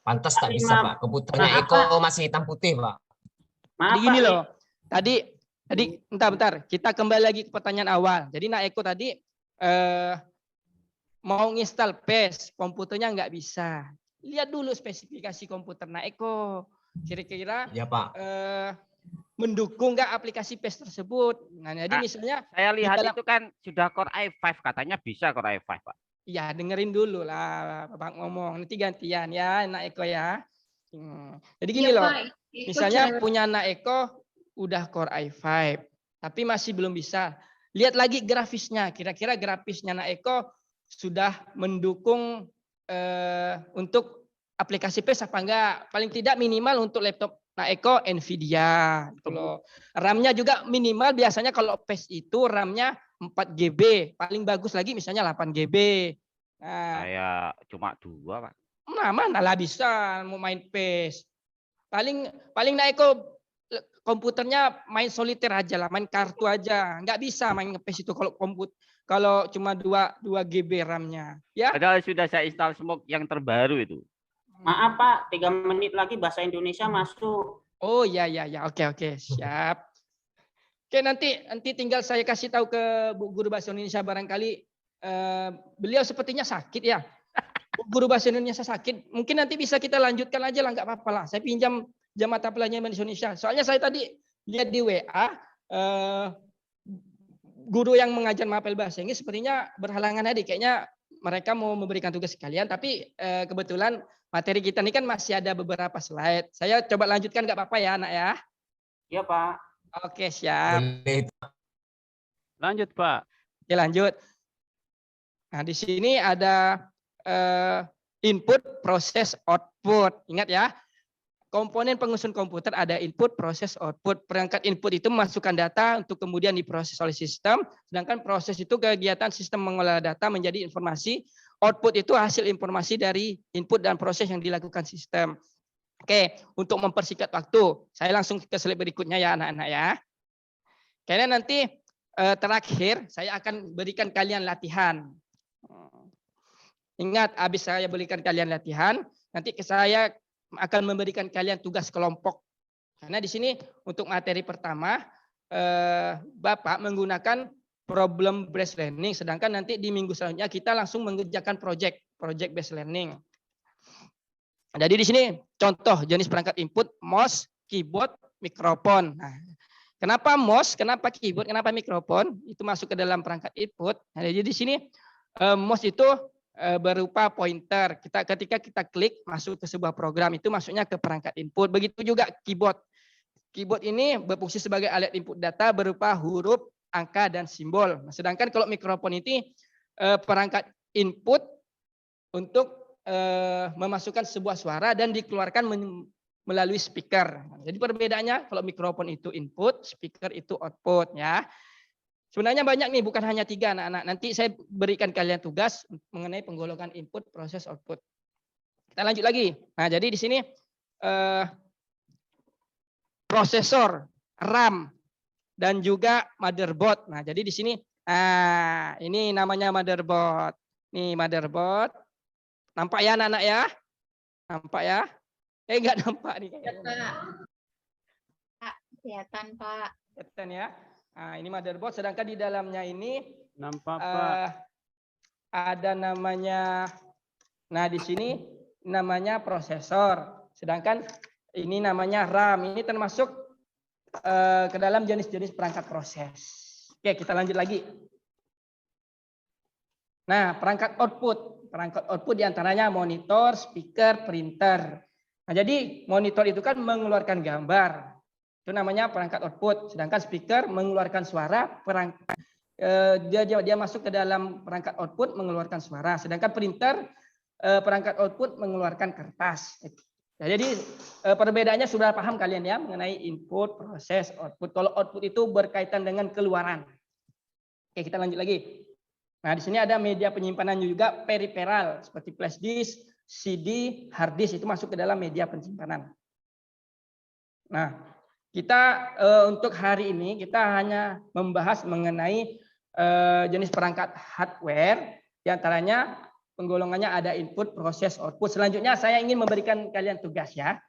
Pantas tak bisa Pak. Komputernya Eko masih hitam putih Pak. Maaf, Jadi gini Pak. loh. Tadi bentar. Kita kembali lagi ke pertanyaan awal. Jadi Nak Eko tadi mau nginstal PES, komputernya nggak bisa. Lihat dulu spesifikasi komputer Nak Eko. Kira-kira Ya Pak. mendukung nggak aplikasi PES tersebut. Nah, jadi misalnya Saya lihat dalam- itu kan sudah Core i5, katanya bisa Core i5 Pak. ya dengerin dulu lah Bapak ngomong. Nanti gantian ya Nak Eko ya. Jadi gini Iya, loh. Pak. Eko Misalnya cerewet. punya Nak Eko udah Core i5, tapi masih belum bisa. Lihat lagi grafisnya. Kira-kira grafisnya Nak Eko sudah mendukung untuk aplikasi PES apa enggak? Paling tidak minimal untuk laptop Nak Eko Nvidia. Gitu loh. RAM-nya juga minimal, biasanya kalau PES itu RAM-nya 4 GB. Paling bagus lagi misalnya 8 GB. Nah, Saya cuma 2 Pak. mana lah bisa mau main PES. Paling Nak Eko komputernya main soliter aja lah, main kartu aja. Nggak bisa main nge-PES itu kalau cuma 2 GB RAM-nya. Ya. Padahal sudah saya install Smoke yang terbaru itu. Maaf Pak, 3 menit lagi bahasa Indonesia masuk. Oh ya. Oke, siap. Oke, nanti tinggal saya kasih tahu ke Bu Guru Bahasa Indonesia, barangkali beliau sepertinya sakit ya. Bu Guru Bahasa Indonesia sakit. Mungkin nanti bisa kita lanjutkan aja lah, nggak apa-apa lah. Saya pinjam jam mata pelajaran bahasa Indonesia. Soalnya saya tadi lihat di WA guru yang mengajar mapel bahasa Inggris sepertinya berhalangan tadi. Kayaknya mereka mau memberikan tugas sekalian, tapi kebetulan materi kita ini kan masih ada beberapa slide. Saya coba lanjutkan, nggak apa-apa ya, Nak ya? Iya Pak. Oke, siap. Boleh. Lanjut Pak. Oke, lanjut. Nah, di sini ada input, proses, output. Ingat ya, komponen pengusun komputer ada input, proses, output. Perangkat input itu memasukkan data untuk kemudian diproses oleh sistem, sedangkan proses itu kegiatan sistem mengolah data menjadi informasi. Output itu hasil informasi dari input dan proses yang dilakukan sistem. Oke, untuk mempersingkat waktu, saya langsung ke slide berikutnya ya anak-anak ya. Karena nanti terakhir saya akan berikan kalian latihan. Ingat, habis saya berikan kalian latihan, nanti saya akan memberikan kalian tugas kelompok. Karena di sini untuk materi pertama, Bapak menggunakan problem based learning, sedangkan nanti di minggu selanjutnya kita langsung mengerjakan project based learning. Jadi di sini contoh jenis perangkat input, mouse, keyboard, mikrofon. Nah, kenapa mouse, kenapa keyboard, kenapa mikrofon? Itu masuk ke dalam perangkat input. Nah, jadi di sini mouse itu berupa pointer. Ketika kita klik masuk ke sebuah program itu masuknya ke perangkat input. Begitu juga keyboard. Keyboard ini berfungsi sebagai alat input data berupa huruf, angka, dan simbol. Nah, sedangkan kalau mikrofon ini perangkat input untuk memasukkan sebuah suara dan dikeluarkan melalui speaker. Jadi perbedaannya kalau mikrofon itu input, speaker itu output ya. Sebenarnya banyak nih, bukan hanya 3 anak-anak. Nanti saya berikan kalian tugas mengenai penggolongan input, proses, output. Kita lanjut lagi. Nah, jadi di sini prosesor, RAM, dan juga motherboard. Nah, jadi di sini, ini namanya motherboard. Nih motherboard. Nampak ya anak-anak ya? Nampak ya? Enggak nampak nih. Pak, kelihatan Pak. Kelihatan ya? Nah, ini motherboard. Sedangkan di dalamnya ini Nampak, Pak. ada namanya, nah di sini namanya prosesor. Sedangkan ini namanya RAM. Ini termasuk ke dalam jenis-jenis perangkat proses. Oke, kita lanjut lagi. Nah, perangkat output. Perangkat output diantaranya monitor, speaker, printer. Nah, jadi monitor itu kan mengeluarkan gambar. Itu namanya perangkat output. Sedangkan speaker mengeluarkan suara. Dia masuk ke dalam perangkat output mengeluarkan suara. Sedangkan printer perangkat output mengeluarkan kertas. Nah, jadi perbedaannya sudah paham kalian ya mengenai input, proses, output. Kalau output itu berkaitan dengan keluaran. Oke, kita lanjut lagi. Nah, di sini ada media penyimpanan juga periferal seperti flash disk, CD, hard disk itu masuk ke dalam media penyimpanan. Nah, kita untuk hari ini kita hanya membahas mengenai jenis perangkat hardware, diantaranya penggolongannya ada input, proses, output. Selanjutnya saya ingin memberikan kalian tugas ya.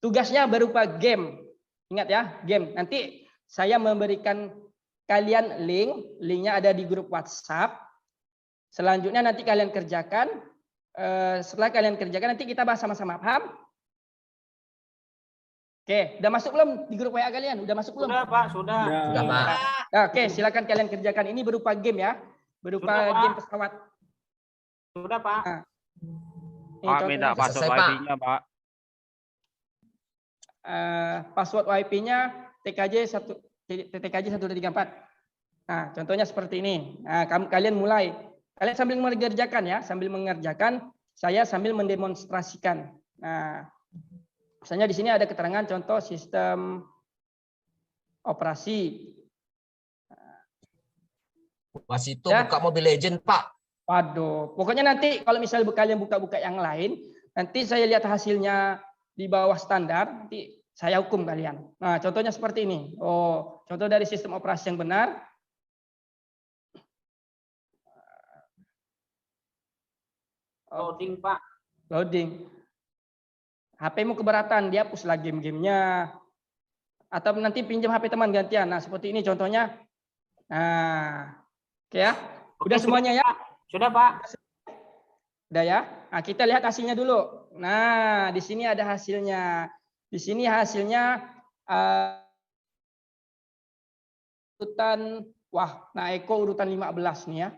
Tugasnya berupa game. Ingat ya, game. Nanti saya memberikan kalian linknya ada di grup WhatsApp. Selanjutnya nanti kalian kerjakan. Setelah kalian kerjakan nanti kita bahas sama-sama. Paham? Oke, udah masuk belum di grup WA kalian? Udah masuk belum? Sudah, Pak, sudah. Sudah, Pak. Nah, oke, silakan kalian kerjakan. Ini berupa game ya. Berupa Sudah, Pak. game pesawat. Sudah, Pak. Nah, ini Pak, contohnya. minta Sudah password selesai, Pak. wifi-nya, Pak. Password WiFi-nya TKJ 1234. Nah, contohnya seperti ini. Nah, kalian mulai. Kalian sambil mengerjakan ya, sambil mengerjakan, saya sambil mendemonstrasikan. Nah, misalnya di sini ada keterangan contoh sistem operasi. Wasito Ya. buka Mobile Legend, Pak. Waduh, pokoknya nanti kalau misalnya kalian buka-buka yang lain, nanti saya lihat hasilnya di bawah standar, nanti saya hukum kalian. Nah, contohnya seperti ini. Oh, contoh dari sistem operasi yang benar. Loading, Pak. Loading. HP-mu keberatan, dia hapuslah game-gamenya. Atau nanti pinjam HP teman gantian. Nah, seperti ini contohnya. Nah, oke ya. Udah Oke, semuanya ya? Sudah, Pak. Udah ya. Nah, kita lihat hasilnya dulu. Nah, di sini ada hasilnya. Di sini hasilnya urutan, wah, nah Eko urutan 15 nih ya.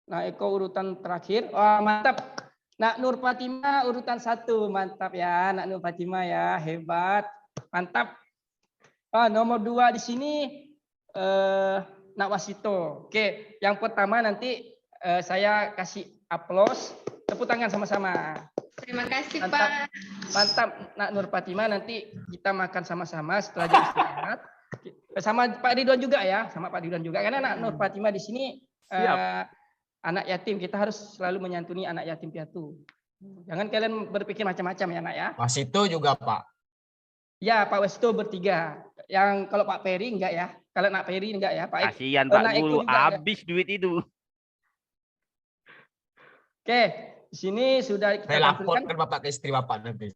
Nah, Eko urutan terakhir. Wah, mantap. Nak Nur Fatima urutan 1. Mantap ya, Nak Nur Fatima ya, hebat. Mantap. Nomor 2 di sini Nak Wasito. Oke, yang pertama nanti saya kasih aplaus, tepuk tangan sama-sama. Terima kasih, Mantap. Pak. Mantap, Nak Nur Fatima, nanti kita makan sama-sama setelah jam istirahat. Sama Pak Ridwan juga ya, sama Pak Ridwan juga. Karena Nak Nur Fatima di sini anak yatim, kita harus selalu menyantuni anak yatim piatu. Jangan kalian berpikir macam-macam ya, Nak ya. Wasito juga, Pak. Ya, Pak Westo bertiga. Yang kalau Pak Peri enggak ya? Kalau Nak Peri enggak ya, Pak? Kasihan Nak Pak Eko Guru, juga enggak? habis duit itu. Oke, di sini sudah kita Saya tampilkan. laporkan Bapak ke istri Bapak nanti.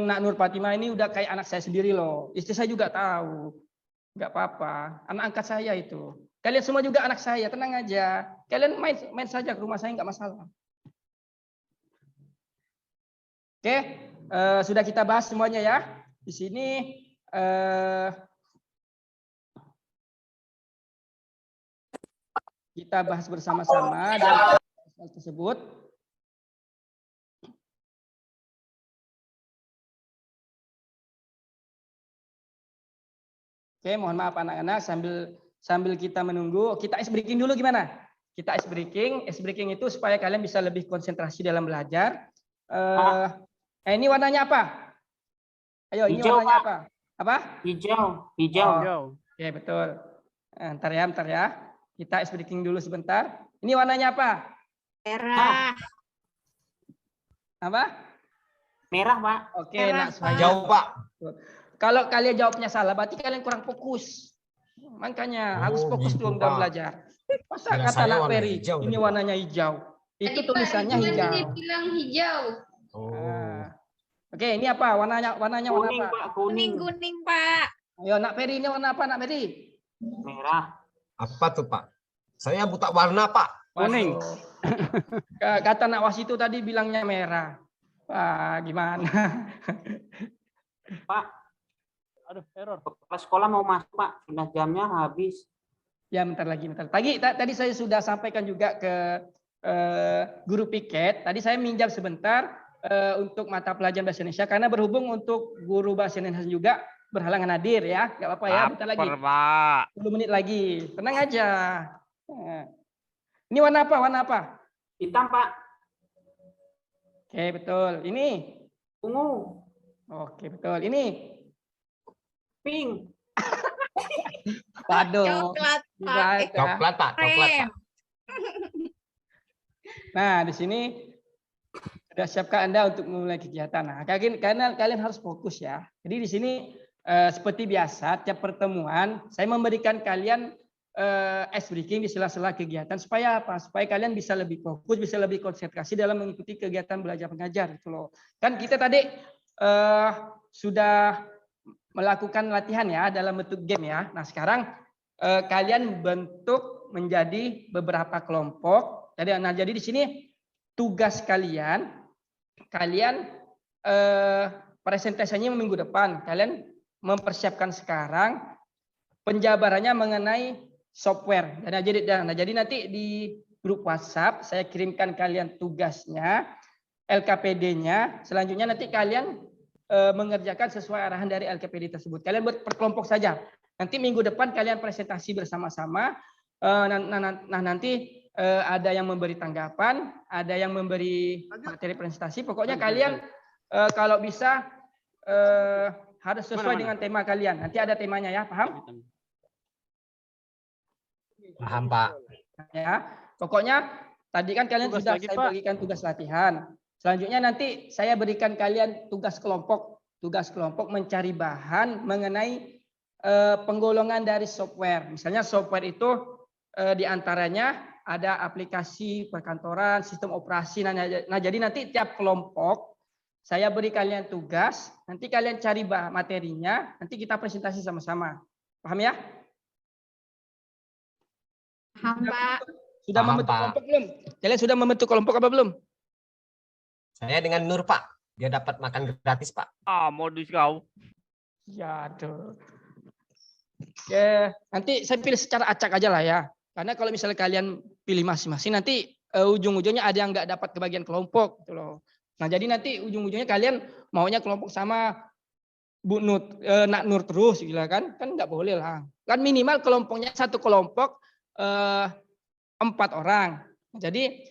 Nak Nur Fatima ini udah kayak anak saya sendiri loh. Istri saya juga tahu. Enggak apa-apa. Anak angkat saya itu. Kalian semua juga anak saya, tenang aja. Kalian main saja ke rumah saya, enggak masalah. Oke, sudah kita bahas semuanya ya. Di sini kita bahas bersama-sama dan tersebut. Oke, mohon maaf anak-anak sambil kita menunggu, kita ice breaking dulu gimana? Kita ice breaking itu supaya kalian bisa lebih konsentrasi dalam belajar. Ini warnanya apa? Ayo, ini Hijau, warnanya Pak. apa? Apa? Hijau. Oke, betul. Ntar ya. Kita ice breaking dulu sebentar. Ini warnanya apa? Merah. Apa? Merah, Pak. Oke, Merah, nak Suhaila. Jauh, Pak. Kalau kalian jawabnya salah, berarti kalian kurang fokus. Makanya harus Oh, fokus gitu, dulu dalam Pak. belajar. Masa Kira kata saya Nak warna Peri, hijau ini tadi, Pak. warnanya hijau. Itu Tadi Pak tulisannya Ridwan hijau. dia bilang hijau. Oh. Ah. Oke, ini apa? Warnanya warna Kuning, apa? Pak. Kuning. Kuning, Pak. Ayo, Nak Peri, ini warna apa, Nak Peri? Merah. Apa tuh, Pak? Saya buta warna, Pak. Kuning. Waduh. Kata Nak Wasitu tadi bilangnya merah. Wah, gimana? Pak, Aduh, error. kepala sekolah mau masuk, Pak. Sudah jamnya habis. Ya, bentar lagi, bentar. Tadi saya sudah sampaikan juga ke guru piket. Tadi saya minjam sebentar untuk mata pelajaran bahasa Indonesia karena berhubung untuk guru bahasa Indonesia juga berhalangan hadir ya. Enggak apa-apa ya, bentar lagi. Lapar, Pak. 10 menit lagi. Tenang aja. Ini warna apa? Warna apa? Hitam, Pak. Oke, betul. Ini. Ungu. Oke, betul. Ini. Pink. Waduh. Coklat, Pak. Gimana? Coklat, Pak. Coklat, Pak. Nah, di sini sudah siapkan Anda untuk memulai kegiatan. Nah, karena kalian harus fokus ya. Jadi di sini seperti biasa, tiap pertemuan saya memberikan kalian ice breaking di sela-sela kegiatan supaya apa? Supaya kalian bisa lebih fokus, bisa lebih konsentrasi dalam mengikuti kegiatan belajar mengajar gitu loh. Kan kita tadi sudah melakukan latihan ya dalam bentuk game ya. Nah, sekarang kalian bentuk menjadi beberapa kelompok. Jadi di sini tugas kalian presentasinya minggu depan. Kalian mempersiapkan sekarang penjabarannya mengenai software. Jadi nanti di grup WhatsApp saya kirimkan kalian tugasnya, LKPD-nya. Selanjutnya nanti kalian mengerjakan sesuai arahan dari LKPD tersebut. Kalian buat per kelompok saja. Nanti minggu depan kalian presentasi bersama-sama. Nah, nanti ada yang memberi tanggapan, ada yang memberi materi presentasi. Pokoknya kalian kalau bisa harus sesuai dengan tema kalian. Nanti ada temanya ya, paham? Paham, Pak. Ya, pokoknya tadi kan kalian Tugas sudah lagi, saya Pak. berikan tugas latihan. Selanjutnya nanti saya berikan kalian tugas kelompok. Tugas kelompok mencari bahan mengenai penggolongan dari software. Misalnya software itu diantaranya ada aplikasi perkantoran, sistem operasi. Nah, jadi nanti tiap kelompok saya beri kalian tugas. Nanti kalian cari materinya. Nanti kita presentasi sama-sama. Paham ya? Paham, Pak. Sudah Paham, membentuk Pak. kelompok belum? Kalian sudah membentuk kelompok apa belum? Saya dengan Nur, Pak. Dia dapat makan gratis, Pak. Ah, modus kau. Ya, aduh. Oke, nanti saya pilih secara acak aja lah ya. Karena kalau misalnya kalian pilih masing-masing, nanti ujung-ujungnya ada yang nggak dapat kebagian kelompok, gitu loh. Nah, jadi nanti ujung-ujungnya kalian maunya kelompok sama Bu Nur, Nak Nur terus, gitu kan? Kan nggak boleh lah. Kan minimal kelompoknya satu kelompok 4 orang. Jadi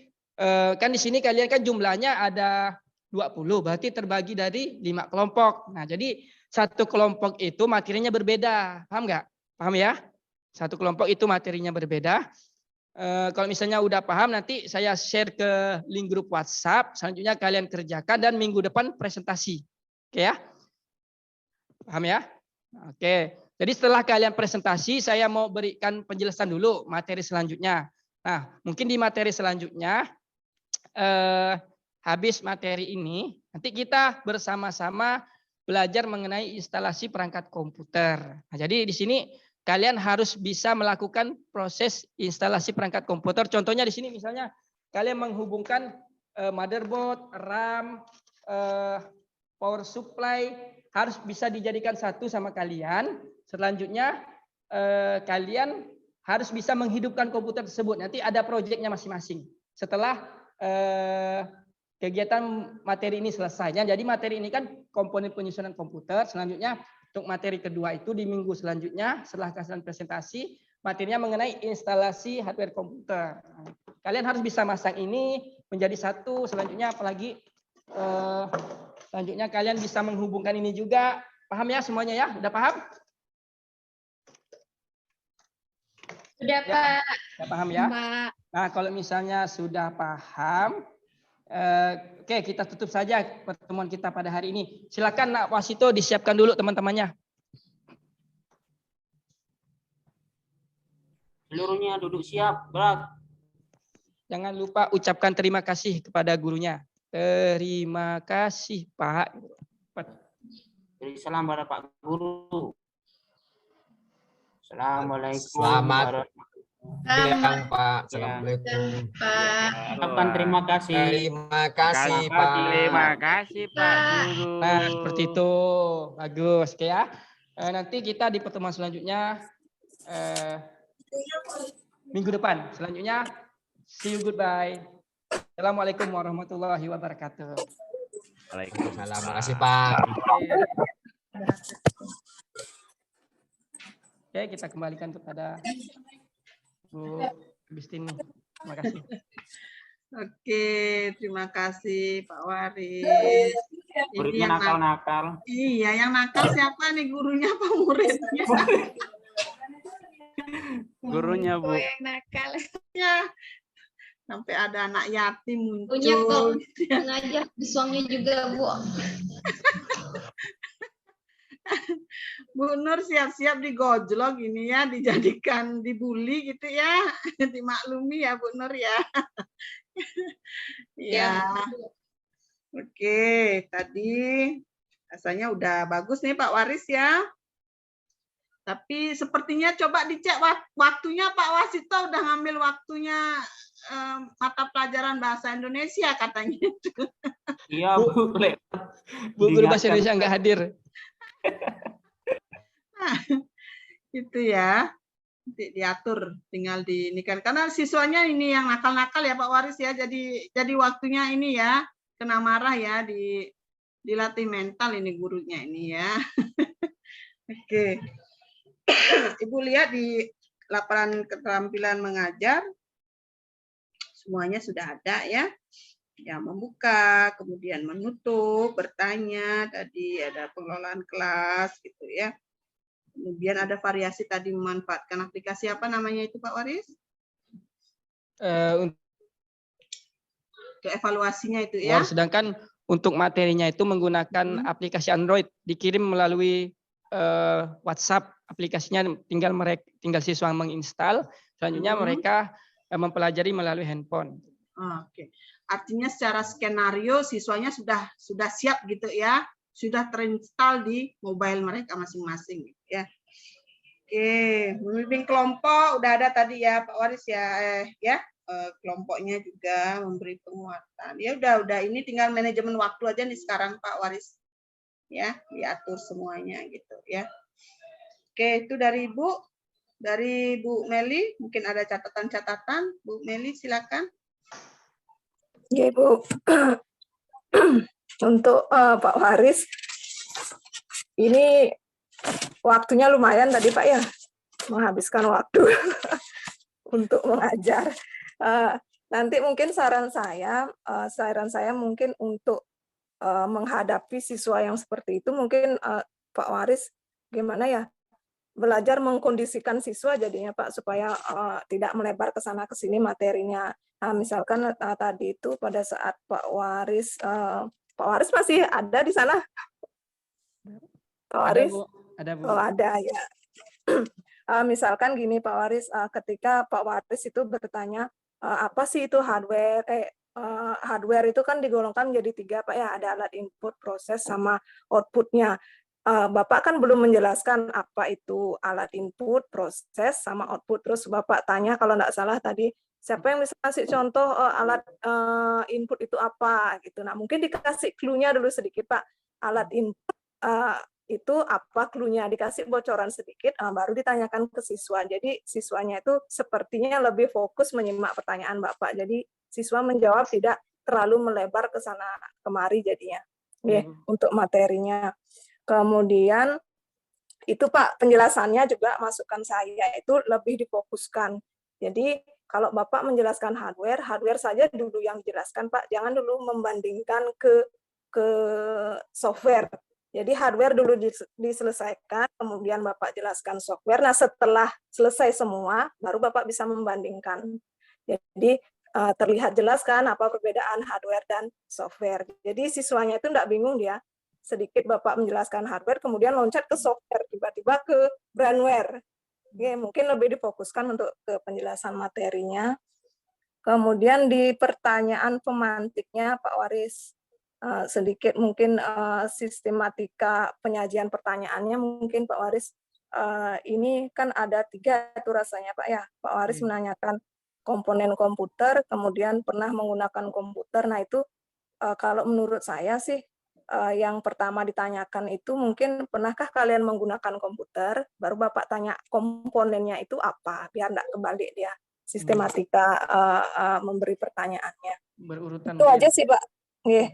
kan di sini kalian kan jumlahnya ada 20, berarti terbagi dari 5 kelompok. Nah, jadi satu kelompok itu materinya berbeda. Paham nggak? Paham ya? Satu kelompok itu materinya berbeda. Kalau misalnya udah paham, nanti saya share ke link grup WhatsApp. Selanjutnya kalian kerjakan dan minggu depan presentasi. Oke ya? Paham ya? Oke. Jadi setelah kalian presentasi, saya mau berikan penjelasan dulu materi selanjutnya. Nah, mungkin di materi selanjutnya, habis materi ini, nanti kita bersama-sama belajar mengenai instalasi perangkat komputer. Nah, jadi di sini kalian harus bisa melakukan proses instalasi perangkat komputer. Contohnya di sini misalnya kalian menghubungkan motherboard, RAM, power supply, harus bisa dijadikan satu sama kalian. Selanjutnya kalian harus bisa menghidupkan komputer tersebut. Nanti ada proyeknya masing-masing. Setelah kegiatan materi ini selesai. Jadi materi ini kan komponen penyusunan komputer. Selanjutnya untuk materi kedua itu di minggu selanjutnya setelah kalian presentasi, materinya mengenai instalasi hardware komputer. Kalian harus bisa masang ini menjadi satu. Selanjutnya apalagi selanjutnya kalian bisa menghubungkan ini juga. Paham ya semuanya ya? Udah paham? Sudah, Pak. Udah paham ya? Pak. Nah, kalau misalnya sudah paham, oke, kita tutup saja pertemuan kita pada hari ini. Silakan Nak Wasito disiapkan dulu teman-temannya. Seluruhnya duduk siap, gerak. Jangan lupa ucapkan terima kasih kepada gurunya. Terima kasih, Pak. Beri salam pada Pak Guru. Assalamualaikum Selamat siang, Pak. Ya. Assalamualaikum. Pak. Ucapkan terima kasih. Terima kasih, Pak. Terima kasih Pak Guru. Nah, seperti itu. Bagus, oke ya. Nanti kita di pertemuan selanjutnya minggu depan. Selanjutnya, see you, goodbye. Assalamualaikum warahmatullahi wabarakatuh. Waalaikumsalam. Terima kasih, Pak. Oke, kita kembalikan kepada Bu Agustini. Terima kasih. Oke, terima kasih Pak Waris. Ini Muridnya yang nakal-nakal. Iya, yang nakal siapa nih, gurunya apa muridnya? Gurunya, Bu. Oh, yang nakal. Ya, sampai ada anak yatim Punya kok muncul. gitu ya. ngajar suaminya juga, Bu. Bu Nur siap-siap digojlok ini ya, dijadikan dibully gitu ya, dimaklumi ya Bu Nur ya. Ya, oke, tadi rasanya udah bagus nih Pak Waris ya. Tapi sepertinya coba dicek waktunya Pak Wasito udah ngambil waktunya mata pelajaran bahasa Indonesia katanya. Iya, Bu. Bu Guru Bahasa Indonesia nggak hadir. Nah, itu ya. Nanti diatur, tinggal diinikan. Karena siswanya ini yang nakal-nakal ya Pak Waris ya. Jadi waktunya ini ya kena marah ya, dilatih mental ini gurunya ini ya. Oke. Ibu lihat di laporan keterampilan mengajar semuanya sudah ada ya. Ya, membuka, kemudian menutup, bertanya, tadi ada pengelolaan kelas gitu ya. Kemudian ada variasi tadi memanfaatkan aplikasi apa namanya itu Pak Waris? Untuk evaluasinya itu ya. Sedangkan untuk materinya itu menggunakan aplikasi Android, dikirim melalui WhatsApp, aplikasinya tinggal siswa menginstal, selanjutnya mereka mempelajari melalui handphone. Oke. Artinya secara skenario siswanya sudah siap gitu ya, sudah terinstall di mobile mereka masing-masing gitu ya. Oke, membimbing kelompok udah ada tadi ya Pak Waris ya, kelompoknya juga memberi penguatan. Ya udah ini tinggal manajemen waktu aja nih sekarang Pak Waris. Ya, diatur semuanya gitu ya. Oke, itu dari Bu Meli, mungkin ada catatan-catatan. Bu Meli silakan. Ya Ibu, untuk Pak Waris, ini waktunya lumayan tadi Pak ya, menghabiskan waktu untuk mengajar. Nanti mungkin saran saya mungkin untuk menghadapi siswa yang seperti itu, mungkin Pak Waris gimana ya, belajar mengkondisikan siswa jadinya Pak, supaya tidak melebar ke sana ke sini materinya. Nah, misalkan tadi itu pada saat Pak Waris masih ada di sana? Pak Waris? Ada, Bu. Oh, ada ya. Misalkan gini Pak Waris, ketika Pak Waris itu bertanya apa sih itu hardware? Hardware itu kan digolongkan menjadi 3 Pak ya, ada alat input, proses, sama outputnya. Bapak kan belum menjelaskan apa itu alat input, proses, sama output. Terus Bapak tanya kalau nggak salah tadi, siapa yang bisa kasih contoh alat input itu apa gitu. Nah, mungkin dikasih clue-nya dulu sedikit Pak. Alat input itu apa clue-nya, dikasih bocoran sedikit, baru ditanyakan ke siswa. Jadi siswanya itu sepertinya lebih fokus menyimak pertanyaan Bapak. Jadi siswa menjawab tidak terlalu melebar ke sana kemari jadinya. Untuk materinya. Kemudian itu Pak, penjelasannya juga masukan saya itu lebih difokuskan. Jadi kalau Bapak menjelaskan hardware saja dulu yang dijelaskan Pak, jangan dulu membandingkan ke software. Jadi hardware dulu diselesaikan, kemudian Bapak jelaskan software. Nah, setelah selesai semua, baru Bapak bisa membandingkan. Jadi terlihat jelas kan apa perbedaan hardware dan software. Jadi siswanya itu enggak bingung dia. Sedikit Bapak menjelaskan hardware, kemudian loncat ke software, tiba-tiba ke brandware. Oke, mungkin lebih difokuskan untuk ke penjelasan materinya. Kemudian di pertanyaan pemantiknya Pak Waris, sedikit mungkin sistematika penyajian pertanyaannya mungkin Pak Waris, ini kan ada 3 tuh rasanya Pak ya. Pak Waris menanyakan komponen komputer, kemudian pernah menggunakan komputer. Nah itu kalau menurut saya sih yang pertama ditanyakan itu mungkin pernahkah kalian menggunakan komputer, baru Bapak tanya komponennya itu apa, biar enggak kebalik dia sistematika memberi pertanyaannya. Berurutan. Itu aja sih Pak. Nggih.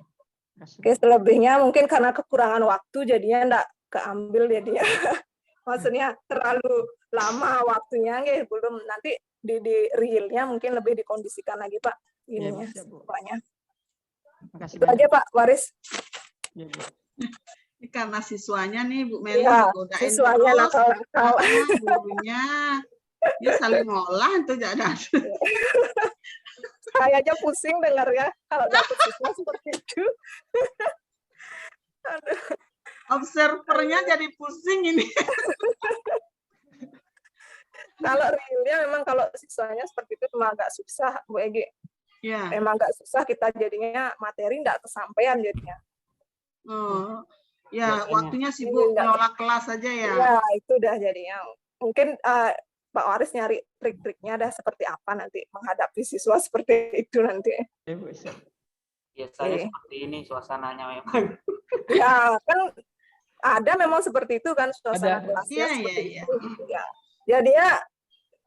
Oke, selebihnya mungkin karena kekurangan waktu jadinya enggak keambil jadinya. Maksudnya terlalu lama waktunya, nggih, belum nanti di realnya mungkin lebih dikondisikan lagi Pak ininya pokoknya. Itu aja Pak Waris. Ini karena siswanya nih Bu Meli Ya, godain siswanya terus nakal-nakal. gurunya. Dia saling ngolah itu ada. Saya aja pusing dengar ya kalau dapat siswa seperti itu. Aduh. Observernya jadi pusing ini. Kalau realnya memang kalau siswanya seperti itu memang agak susah Bu Egi. Ya. Emang agak susah kita jadinya materi enggak kesampaian jadinya. Oh, ya waktunya sibuk Enggak. ngelola kelas aja ya. Ya, itu udah jadinya. Mungkin Pak Waris nyari trik-triknya dah seperti apa nanti menghadapi siswa seperti itu nanti. Biasanya seperti ini suasananya memang. Ya, kan ada memang seperti itu kan suasana kelasnya Iya, seperti iya, itu. Ya. Jadinya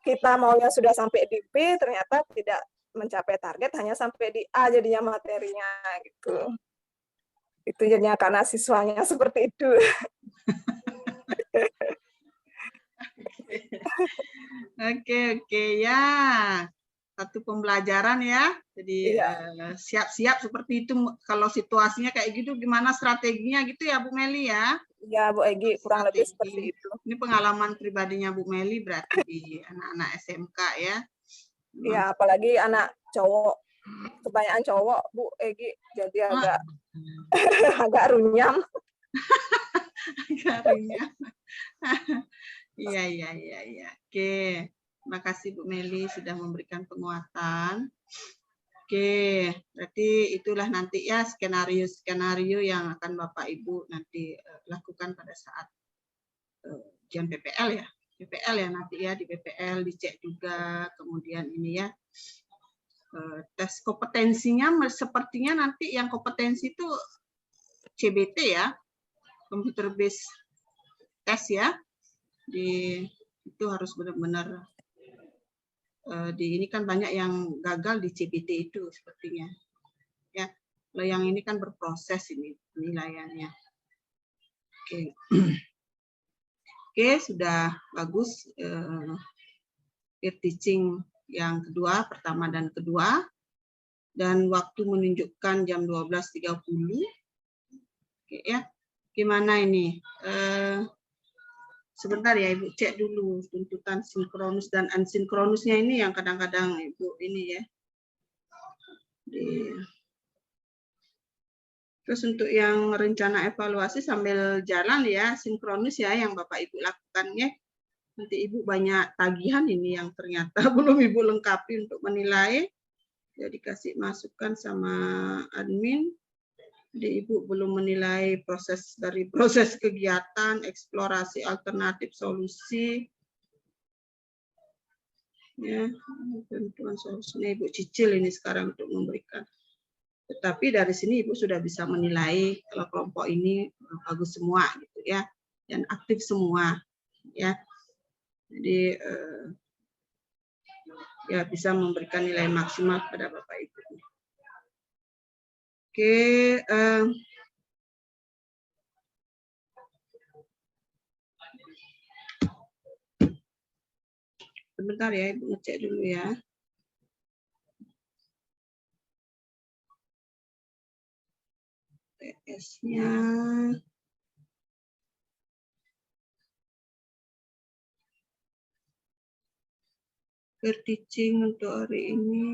kita maunya sudah sampai di B, ternyata tidak mencapai target, hanya sampai di A jadinya materinya gitu. Itu jadinya karena siswanya seperti itu. Oke ya. Satu pembelajaran ya. Jadi siap-siap seperti itu kalau situasinya kayak gitu gimana strateginya gitu ya Bu Meli ya. Ya Bu Egi, kurang lebih seperti itu. Ini pengalaman pribadinya Bu Meli berarti di anak-anak SMK ya. Iya, apalagi anak cowok. Kebanyakan cowok Bu Egi, jadi agak agak runyam. Agak runyam. Iya. Oke. Terima kasih Bu Meli sudah memberikan penguatan. Oke, berarti itulah nanti ya skenario yang akan Bapak Ibu nanti lakukan pada saat ujian PPL ya. PPL ya nanti ya, di PPL dicek juga, kemudian ini ya tes kompetensinya sepertinya nanti yang kompetensi itu CBT ya, computer based test ya. Itu harus benar-benar ini kan banyak yang gagal di CBT itu sepertinya ya. Kalau yang ini kan berproses ini penilaiannya. Oke, sudah bagus peer teaching yang kedua, pertama dan kedua, dan waktu menunjukkan jam 12.30. Oke ya, gimana ini? Sebentar ya Ibu cek dulu tuntutan sinkronus dan asinkronusnya ini yang kadang-kadang Ibu ini ya. Terus untuk yang rencana evaluasi sambil jalan ya, sinkronus ya yang Bapak Ibu lakukan ya. Nanti Ibu banyak tagihan ini yang ternyata belum Ibu lengkapi untuk menilai. Jadi kasih masukan sama admin. Jadi Ibu belum menilai proses kegiatan, eksplorasi alternatif solusi. Ya, tentuan solusinya Ibu cicil ini sekarang untuk memberikan. Tetapi dari sini Ibu sudah bisa menilai kalau kelompok ini bagus semua gitu ya, dan aktif semua ya. Jadi ya bisa memberikan nilai maksimal pada Bapak Ibu. Oke, sebentar ya Ibu ngecek dulu ya. TS-nya. teaching untuk hari ini.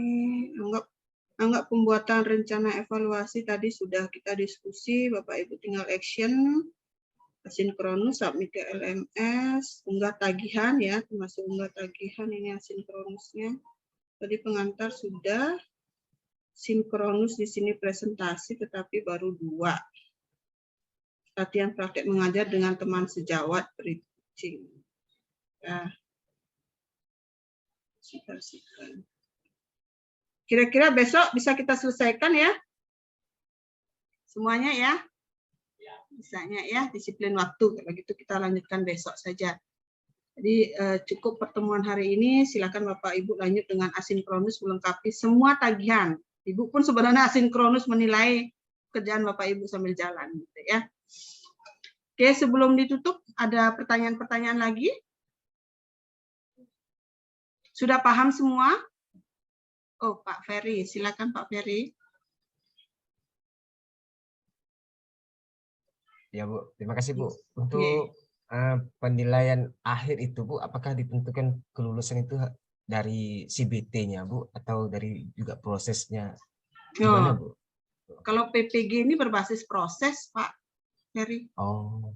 Anggap pembuatan rencana evaluasi tadi sudah kita diskusi, Bapak Ibu tinggal action, asinkronus, submit ke LMS, unggah tagihan ya, termasuk unggah tagihan ini asinkronusnya. Tadi pengantar sudah, sinkronus di sini presentasi tetapi baru 2. Latihan praktek mengajar dengan teman sejawat pre-teaching. Ya. Kira-kira besok bisa kita selesaikan ya? Semuanya ya? Bisanya ya, disiplin waktu. Kalau gitu kita lanjutkan besok saja. Jadi cukup pertemuan hari ini, silakan Bapak Ibu lanjut dengan asinkronus melengkapi semua tagihan. Ibu pun sebenarnya asinkronus menilai kerjaan Bapak Ibu sambil jalan gitu ya. Oke, sebelum ditutup ada pertanyaan-pertanyaan lagi? Sudah paham semua? Oh, Pak Ferry, silakan Pak Ferry. Ya Bu, terima kasih Bu. Untuk penilaian akhir itu Bu, apakah ditentukan kelulusan itu dari CBT-nya Bu, atau dari juga prosesnya? Gimana Bu? Kalau PPG ini berbasis proses Pak Ferry. Oh.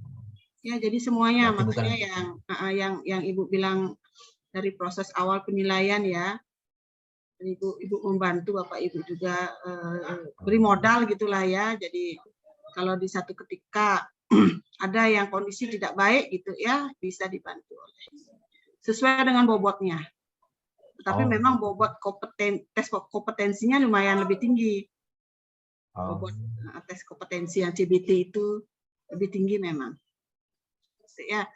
Ya, jadi semuanya Berarti makanya yang Ibu bilang dari proses awal penilaian ya. Ibu membantu Bapak Ibu juga beri modal gitulah ya. Jadi kalau di satu ketika ada yang kondisi tidak baik gitu ya, bisa dibantu sesuai dengan bobotnya. Tapi memang bobot tes kompetensinya lumayan lebih tinggi. Bobot tes kompetensi yang CBT itu lebih tinggi memang. Ya.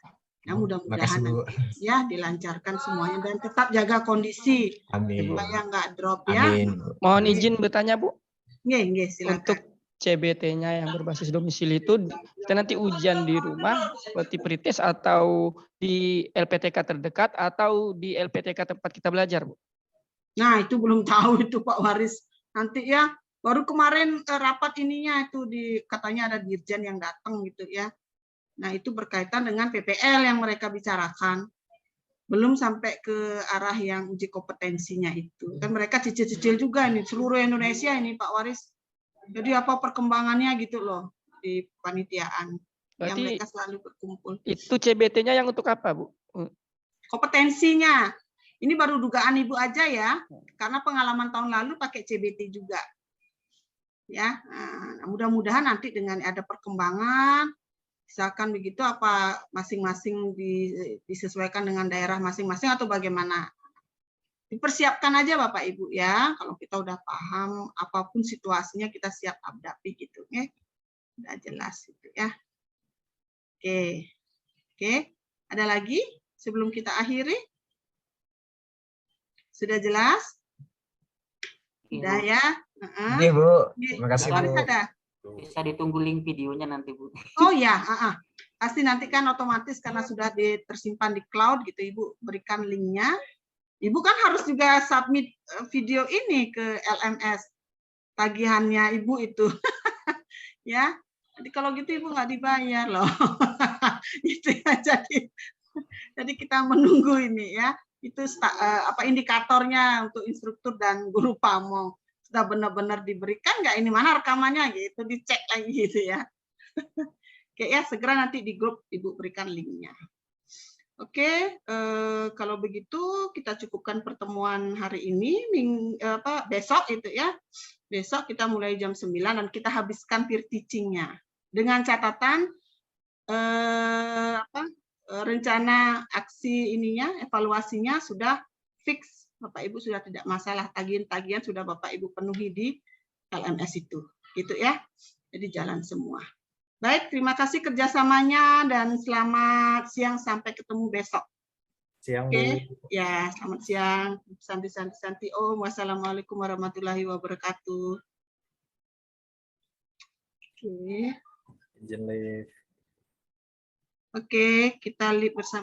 Nah, mudah-mudahan nanti ya dilancarkan semuanya dan tetap jaga kondisi. Amin. Supaya nggak drop ya. Amin. Mohon izin bertanya Bu. Nggih, silakan. Untuk CBT-nya yang berbasis domisili itu kita nanti ujian di rumah seperti pretest atau di LPTK terdekat atau di LPTK tempat kita belajar Bu? Nah, itu belum tahu itu Pak Waris. Nanti ya, baru kemarin rapat ininya itu katanya ada dirjen yang datang gitu ya. Nah, itu berkaitan dengan PPL yang mereka bicarakan. Belum sampai ke arah yang uji kompetensinya itu. Kan mereka cicil-cicil juga ini, seluruh Indonesia ini Pak Waris. Jadi apa perkembangannya gitu loh di panitiaan. Berarti yang mereka selalu berkumpul. Itu CBT-nya yang untuk apa Bu? Kompetensinya. Ini baru dugaan Ibu aja ya. Karena pengalaman tahun lalu pakai CBT juga. Ya, nah, mudah-mudahan nanti dengan ada perkembangan, misalkan begitu apa masing-masing disesuaikan dengan daerah masing-masing atau bagaimana. Dipersiapkan aja Bapak Ibu ya. Kalau kita udah paham apapun situasinya kita siap hadapi gitu ya. Udah jelas itu ya. Oke. Oke, ada lagi sebelum kita akhiri? Sudah jelas? Sudah ya? Iya Bu, terima kasih Bu. Bisa ditunggu link videonya nanti Bu. Oh ya, pasti nanti kan otomatis karena sudah tersimpan di cloud gitu Ibu berikan linknya. Ibu kan harus juga submit video ini ke LMS tagihannya Ibu itu. Ya, jadi kalau gitu Ibu nggak dibayar loh. Gitu ya, jadi kita menunggu ini ya. Itu indikatornya untuk instruktur dan guru pamong. Sudah benar-benar diberikan nggak ini mana rekamannya gitu, dicek lagi gitu ya. Oke ya, segera nanti di grup Ibu berikan linknya. Oke, kalau begitu kita cukupkan pertemuan hari ini, besok itu ya. Besok kita mulai jam 9 dan kita habiskan peer teaching-nya. Dengan catatan rencana aksi ininya, evaluasinya sudah fix. Bapak Ibu sudah tidak masalah, tagihan-tagihan sudah Bapak Ibu penuhi di LMS itu. Gitu ya. Jadi jalan semua. Baik, terima kasih kerjasamanya dan selamat siang sampai ketemu besok. Siang, Oke, Bu. ya selamat siang. Santi Om. Wassalamualaikum warahmatullahi wabarakatuh. Oke. Izin live. Oke, kita live bersama.